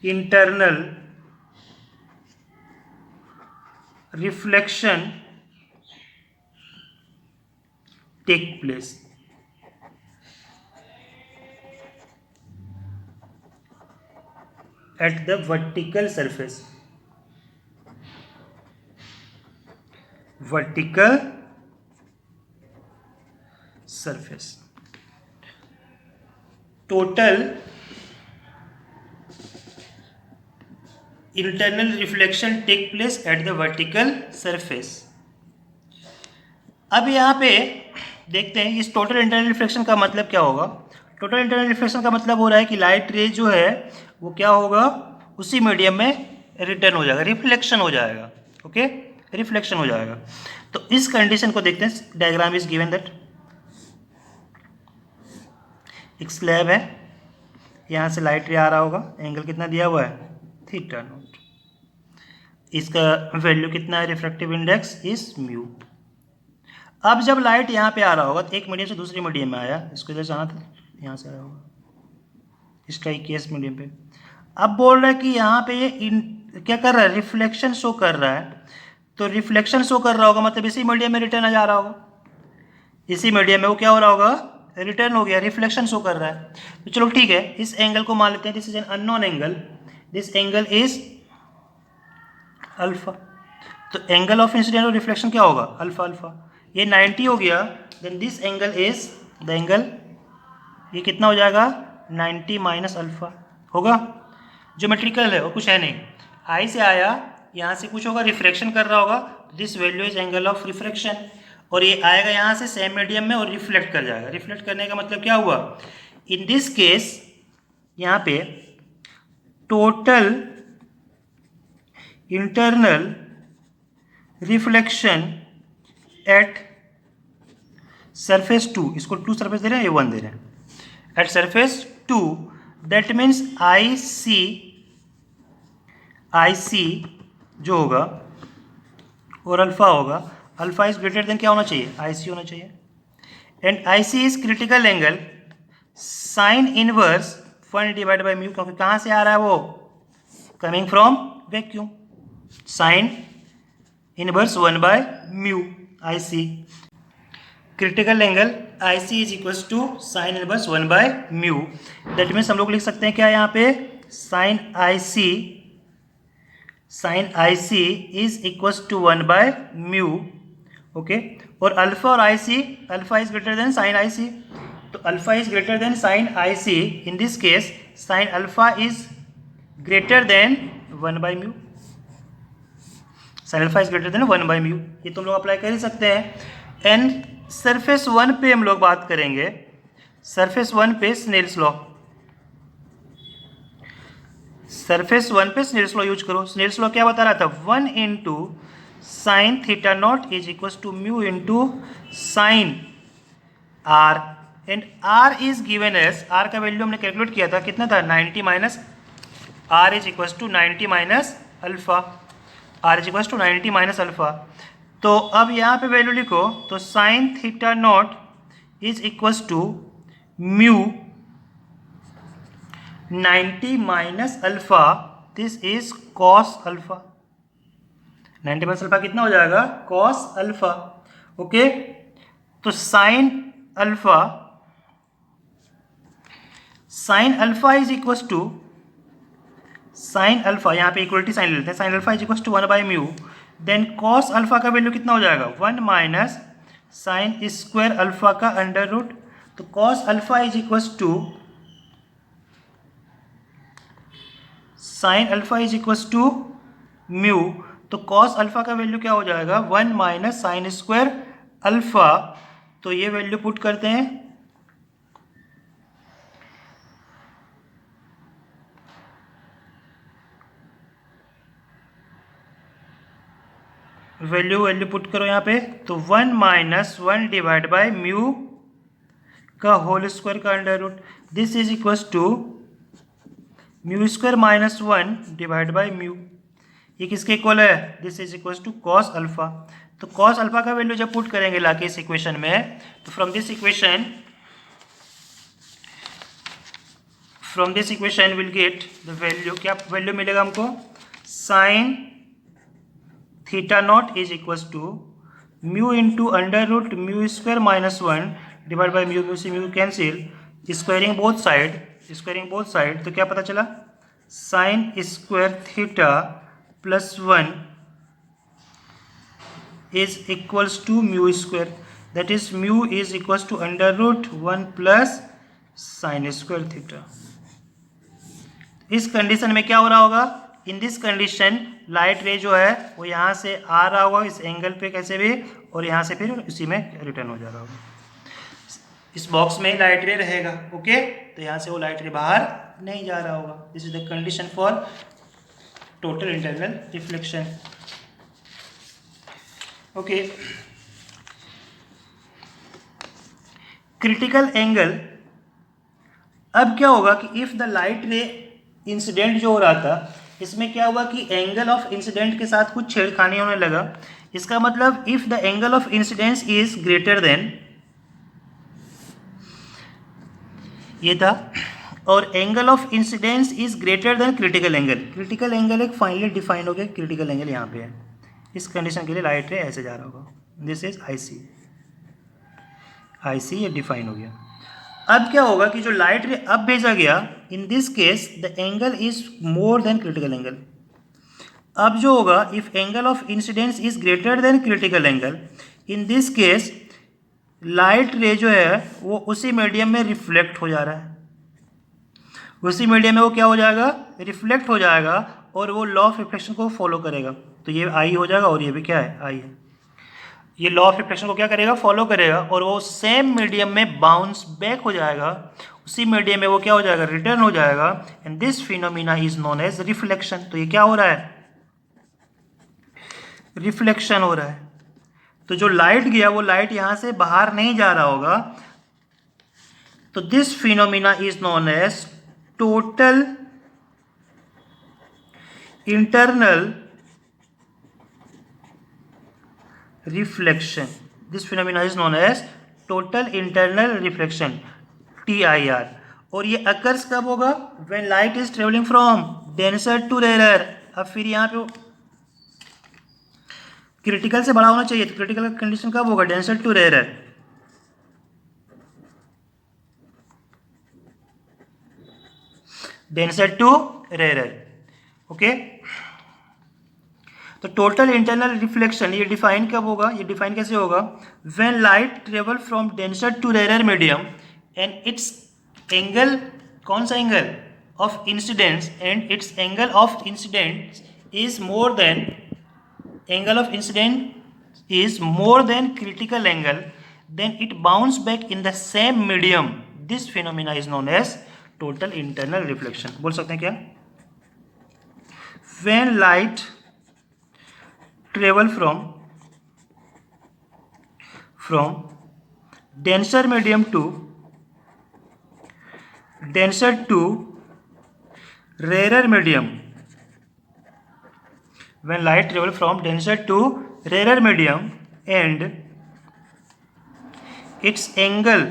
[SPEAKER 1] internal reflection take place. At the vertical surface. Total internal reflection take place at the vertical surface. अब यहाँ पे देखते हैं इस total internal reflection का मतलब क्या होगा. टोटल इंटरनल रिफ्लेक्शन का मतलब हो रहा है कि लाइट रे जो है वो क्या होगा, उसी मीडियम में रिटर्न हो जाएगा, रिफ्लेक्शन हो जाएगा. ओके, रिफ्लेक्शन हो जाएगा. तो इस कंडीशन को देखते हैं. डायग्राम इज गिवन दैट एक स्लैब है, यहाँ से लाइट रे आ रहा होगा, एंगल कितना दिया हुआ है थीटा नॉट, इसका वैल्यू कितना है, रिफ्रैक्टिव इंडेक्स इज म्यू. अब जब लाइट यहाँ पे आ रहा होगा तो एक मीडियम से दूसरे मीडियम में आया, इसको इधर जाना था, यहाँ से आया होगा, इसका इक्कीस मीडियम पे. अब बोल रहा है कि यहाँ पे ये क्या कर रहा है, रिफ्लेक्शन शो कर रहा है. तो रिफ्लेक्शन शो कर रहा होगा मतलब इसी मीडियम में रिटर्न आ जा रहा होगा, इसी मीडियम में वो क्या हो रहा होगा, रिटर्न हो गया, रिफ्लेक्शन शो कर रहा है. तो चलो ठीक है, इस एंगल को मान लेते हैं, this is an unknown angle, this angle is alpha. तो एंगल ऑफ इंसिडेंट और रिफ्लेक्शन क्या होगा? Alpha alpha. ये 90 हो गया, then this angle is the angle, ये कितना हो जाएगा? 90 माइनस अल्फा होगा। ज्योमेट्रिकल है और कुछ है नहीं। आई से आया, यहाँ से कुछ होगा, रिफ्रैक्शन कर रहा होगा, this value is angle of refraction. और ये आएगा यहाँ से सेम मीडियम में और रिफ्लेक्ट कर जाएगा। रिफ्लेक्ट करने का मतलब क्या हुआ? इन दिस केस यहाँ पे total internal reflection eight surface 2, इसको 2 सरफेस दे रहे हैं, ये 1 दे रहे हैं, at surface 2, that means I C जो होगा और अल्फा होगा, अल्फा इज ग्रेटर देन क्या होना चाहिए? आई सी होना चाहिए। And I C is critical angle sine inverse 1 divide by mu, क्योंकि कहाँ से आ रहा है वो? Coming from vacuum. Sine inverse 1 by mu I C. Critical angle I C is equals to sine inverse 1 by mu. That means हम लोग लिख सकते हैं क्या यहाँ पे? Sine I C is equals to 1 by mu. Okay, और alpha और I C, alpha is greater than sine I C, तो alpha is greater than sine I C. In this case sine alpha is greater than 1 by mu. Sine alpha is greater than 1 by mu, ये तुम लोग apply कर ही सकते हैं। And surface 1 पे हम लोग बात करेंगे। सरफेस 1 पे स्नेल्स लॉ, सरफेस 1 पे स्नेल्स लॉ यूज करो। स्नेल्स लॉ क्या बता रहा था? 1 into sine theta naught is equal to mu into sine R. And R is given as, R का वैल्यू हमने कैलकुलेट किया था, कितना था? 90 minus R is equal to 90 minus alpha. R is equal to 90 minus alpha. तो अब यहाँ पे वैल्यू लिखो, तो sine theta naught is equal to mu 90 minus alpha, this is cos alpha. 90 minus alpha कितना हो जाएगा? Cos alpha. ओके, तो sine alpha is equal to, sine alpha यहाँ पे इक्वलिटी साइन लेते हैं, sine alpha is equal to 1 by mu. Then cos alpha का value कितना हो जाएगा? 1 माइनस साइन स्क्वायर अल्फा का अंडर रूट। तो cos alpha is equal to sine alpha is equal to mu. तो कॉस अल्फा का वैल्यू क्या हो जाएगा? 1 माइनस साइन स्क्वायर अल्फा। तो ये वैल्यू पुट करते हैं, वैल्यू पुट करो यहाँ पे, तो 1 माइनस 1 डिवाइड बाई म्यू का होल स्क्वायर का under root, this is equal to mu square minus 1 divide by mu. ये किसके इक्वल है? This is equal to cos alpha. तो कॉस अल्फा का वैल्यू जब पुट करेंगे लाके इस इक्वेशन में, तो from this equation will get the value, क्या वैल्यू मिलेगा हमको? Sine theta naught is equal to mu into under root mu square minus 1 divide by mu. Mu से mu cancel, squaring both side, तो क्या पता चला? Sine square theta plus 1 is equals to mu square, that is mu is equals to under root 1 plus sine square theta. इस condition में क्या हो रहा होगा? इन दिस कंडीशन लाइट रे जो है वो यहाँ से आ रहा होगा इस एंगल पे कैसे भी, और यहाँ से फिर इसी में रिटर्न हो जा रहा होगा। इस बॉक्स में लाइट रे रहेगा। ओके, तो यहाँ से वो लाइट रे बाहर नहीं जा रहा होगा। This is the condition for total internal reflection. Okay, critical angle. अब क्या होगा कि if the light ray incident जो हो रहा था, इसमें क्या हुआ कि एंगल ऑफ इंसिडेंट के साथ कुछ छेड़खानी होने लगा। इसका मतलब if the angle of incidence is greater then, ये था, और angle of incidence is greater than critical angle. Critical angle एक फाइनली डिफाइन हो गया, क्रिटिकल एंगल यहाँ पे है। इस कंडीशन के लिए लाइट रे ऐसे जा रहा होगा, दिस इज आई सी, ये डिफाइन हो गया। अब क्या होगा कि जो लाइट रे अब भेजा गया, इन this case the angle is more than critical angle. अब जो होगा, if angle of incidence is greater than critical angle, in this case light रे जो है वो उसी मीडियम में रिफ्लेक्ट हो जा रहा है, उसी मीडियम में वो क्या हो जाएगा, रिफ्लेक्ट हो जाएगा, और वो लॉ ऑफ रिफ्लेक्शन को फॉलो करेगा। तो ये आई हो जाएगा और ये भी क्या है, आई है। ये लॉ ऑफ रिफ्लेक्शन को क्या करेगा, फॉलो करेगा, और वो सेम मीडियम में बाउंस बैक हो जाएगा, उसी मीडियम में वो क्या हो जाएगा, रिटर्न हो जाएगा। And this phenomena is known as reflection. तो ये क्या हो रहा है, रिफ्लेक्शन हो रहा है। तो जो लाइट गया वो लाइट यहां से बाहर नहीं जा रहा होगा। तो this phenomena is known as total internal reflection. This phenomena is known as total internal reflection, TIR। और ये अकर्स कब होगा, when light is travelling from denser to rare. अब फिर यहाँ पे क्रिटिकल से बड़ा होना चाहिए, तो क्रिटिकल का कंडीशन कब होगा, denser to rare, denser to rare. Okay, तो टोटल इंटरनल रिफ्लेक्शन ये डिफाइन कब होगा, ये डिफाइन कैसे होगा, when light travel from denser to rare medium and its angle, कौन सा एंगल, of incidence, and its angle of incidence is more than, angle of incident is more than critical angle, then it bounce back in the same medium. This phenomena is known as total internal reflection. बोल सकते हैं क्या, when light travel from denser medium to rarer medium, when light travel from denser to rarer medium and its angle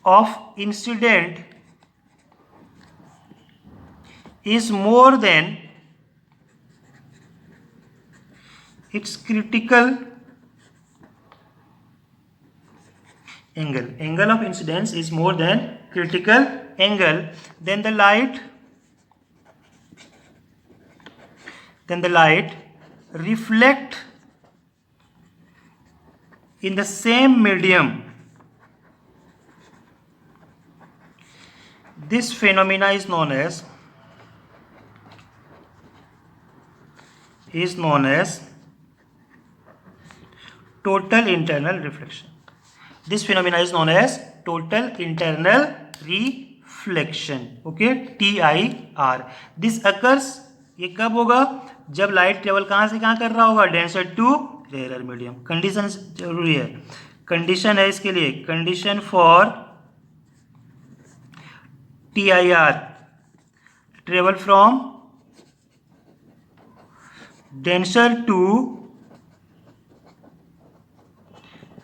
[SPEAKER 1] of incident is more than its critical angle, angle of incidence is more than critical angle, then the light reflect in the same medium. This phenomena is known as total internal reflection. This phenomena is known as total internal reflection. Okay, TIR. This occurs, ये कब होगा, जब light travel कहाँ से कहाँ कर रहा होगा, denser to rare medium. Condition जरूरी है, कंडीशन है इसके लिए, condition for TIR, travel from denser to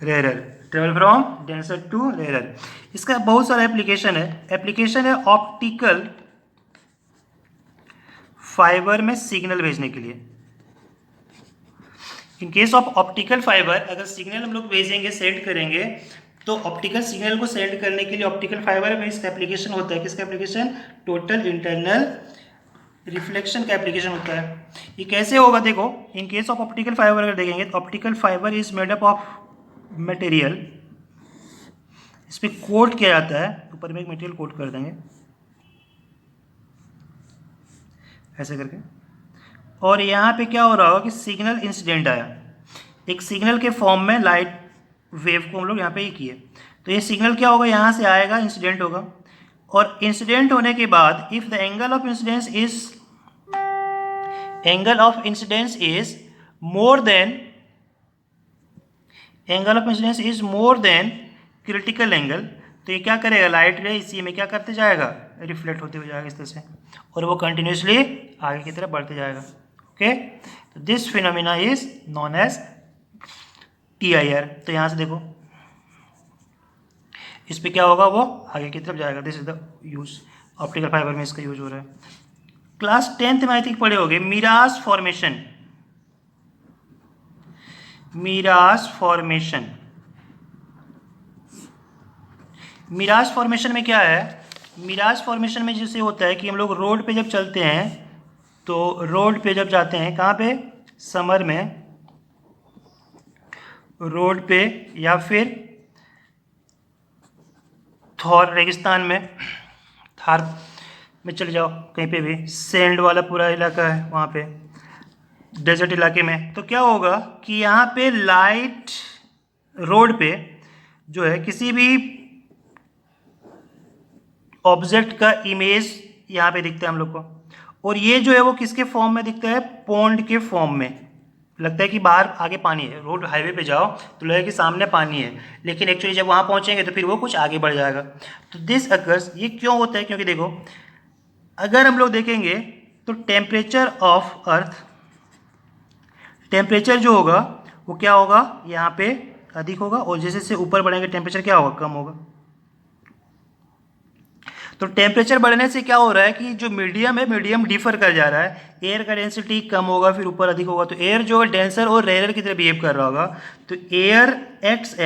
[SPEAKER 1] rare, travel from denser to rare. इसका बहुत सारा एप्लीकेशन है ऑप्टिकल फाइबर में सिग्नल भेजने के लिए। In case of optical fibre, अगर सिग्नल हम लोग भेजेंगे, सेंड करेंगे, तो ऑप्टिकल सिग्नल को सेंड करने के लिए ऑप्टिकल फाइबर में इसका एप्लीकेशन होता है। किसका एप्लीकेशन, टोटल इंटरनल रिफ्लेक्शन का एप्लीकेशन होता है। ये कैसे होगा, देखो, in case of optical fibre अगर देखेंगे तो optical fibre is made up of material, इस पर कोट किया जाता है, ऊपर में एक मटेरियल कोट कर देंगे ऐसे करके, और यहाँ पे क्या हो रहा होगा कि सिग्नल इंसिडेंट आया, एक सिग्नल के फॉर्म में लाइट वेव को हम लोग यहाँ पे ही किए, तो ये सिग्नल क्या होगा, यहाँ से आएगा, इंसिडेंट होगा, और इंसिडेंट होने के बाद if the angle of incidence is more than critical angle, तो ये क्या करेगा, लाइट रे इसी में क्या करते जाएगा, रिफ्लेक्ट होते हुए जाएगा इस तरह से, और वो कंटिन्यूसली आगे की तरफ बढ़ते जाएगा। ओके, तो this phenomena is known as TIR। तो यहाँ से देखो, इस पे क्या होगा, वो आगे की तरफ जाएगा। This is the use, optical fibre में इसका यूज हो रहा है। क्लास 10th में आई थिंक पढ़े होगे, मिराज फॉर्मेशन। मिराज फॉर्मेशन में क्या है, मिराज फॉर्मेशन में जैसे होता है कि हम लोग रोड पे जब चलते हैं, तो रोड पे जब जाते हैं कहाँ पे, समर में रोड पे, या फिर थौर रेगिस्तान में, थार में चले जाओ, कहीं पे भी सैंड वाला पूरा इलाका है वहाँ पे, डेजर्ट इलाके में, तो क्या होगा कि यहाँ पे लाइट रोड पे जो है किसी भी ऑब्जेक्ट का इमेज यहाँ पे दिखता है हम लोग को, और ये जो है वो किसके फॉर्म में दिखता है, पॉन्ड के फॉर्म में। लगता है कि बाहर आगे पानी है, रोड हाईवे पे जाओ तो लगेगा कि सामने पानी है, लेकिन एक्चुअली जब वहाँ पहुँचेंगे तो फिर वो कुछ आगे बढ़ जाएगा। तो दिस अकर्स, ये क्यों होता है, क्योंकि देखो अगर हम लोग देखेंगे तो टेम्परेचर ऑफ अर्थ, टेम्परेचर जो होगा वो क्या होगा, यहाँ पे अधिक होगा, और जैसे जैसे ऊपर बढ़ेंगे टेम्परेचर क्या होगा, कम होगा। तो टेम्परेचर बढ़ने से क्या हो रहा है कि जो मीडियम है, मीडियम डिफर कर जा रहा है, एयर का डेंसिटी कम होगा फिर ऊपर अधिक होगा, तो एयर जो है डेंसर और रेयर की तरह बिहेव कर रहा होगा, तो air x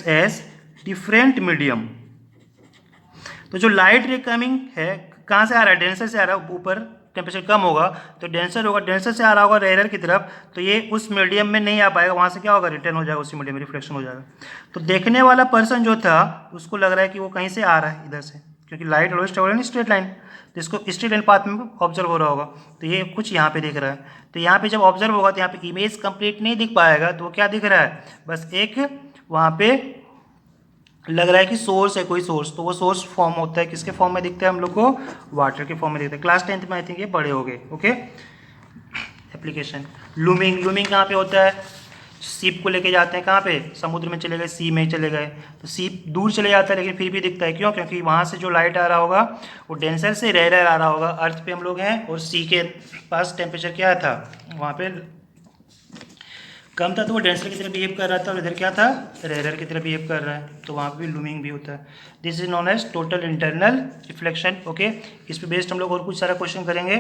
[SPEAKER 1] S different medium. तो जो लाइट रे कमिंग है कहाँ से आ रहा है, डेंसर से आ रहा है, ऊपर टेम्परेचर कम होगा तो डेंसर होगा, डेंसर से आ रहा होगा रेयर की तरफ, तो ये उस मीडियम में नहीं आ पाएगा, वहाँ से क्या होगा, रिटर्न हो जाएगा, उसी मीडियम में रिफ्लेक्शन हो जाएगा। तो देखने वाला पर्सन जो था उसको लग रहा है कि वो कहीं से आ रहा है इधर से, क्योंकि light always travel in straight line, जिसको स्ट्रेट लाइन पाथ में ऑब्जर्व हो रहा होगा, तो ये कुछ यहाँ पे दिख रहा है। तो यहाँ पे जब ऑब्जर्व होगा तो यहाँ पे इमेज कंप्लीट नहीं दिख पाएगा, तो वो क्या दिख रहा है, बस एक वहाँ पे लग रहा है कि सोर्स है कोई सोर्स, तो वो सोर्स फॉर्म होता है किसके फॉर्म में दिखता है हम लोग को, वाटर के फॉर्म में दिखता है। क्लास 10th में आई थिंक ये बड़े हो गए। ओके, एप्लीकेशन लूमिंग, लूमिंग कहाँ पे होता है, सीप को लेके जाते हैं कहाँ पे, समुद्र में चले गए, सी में चले गए, तो सीप दूर चले जाता है लेकिन फिर भी दिखता है, क्यों, क्योंकि वहाँ से जो लाइट आ रहा होगा वो डेंसर से रेयर आ रहा होगा, अर्थ पे हम लोग हैं और सी के पास टेम्परेचर क्या था, वहाँ पे कम था, तो वो डेंसर की तरह बिहेव कर रहा था, और इधर क्या था, रेयर की तरह बिहेव कर रहा है, तो वहाँ पे भी लूमिंग भी होता है। This is known as total internal reflection. Okay, इस पे बेस्ड हम लोग और कुछ सारा क्वेश्चन करेंगे।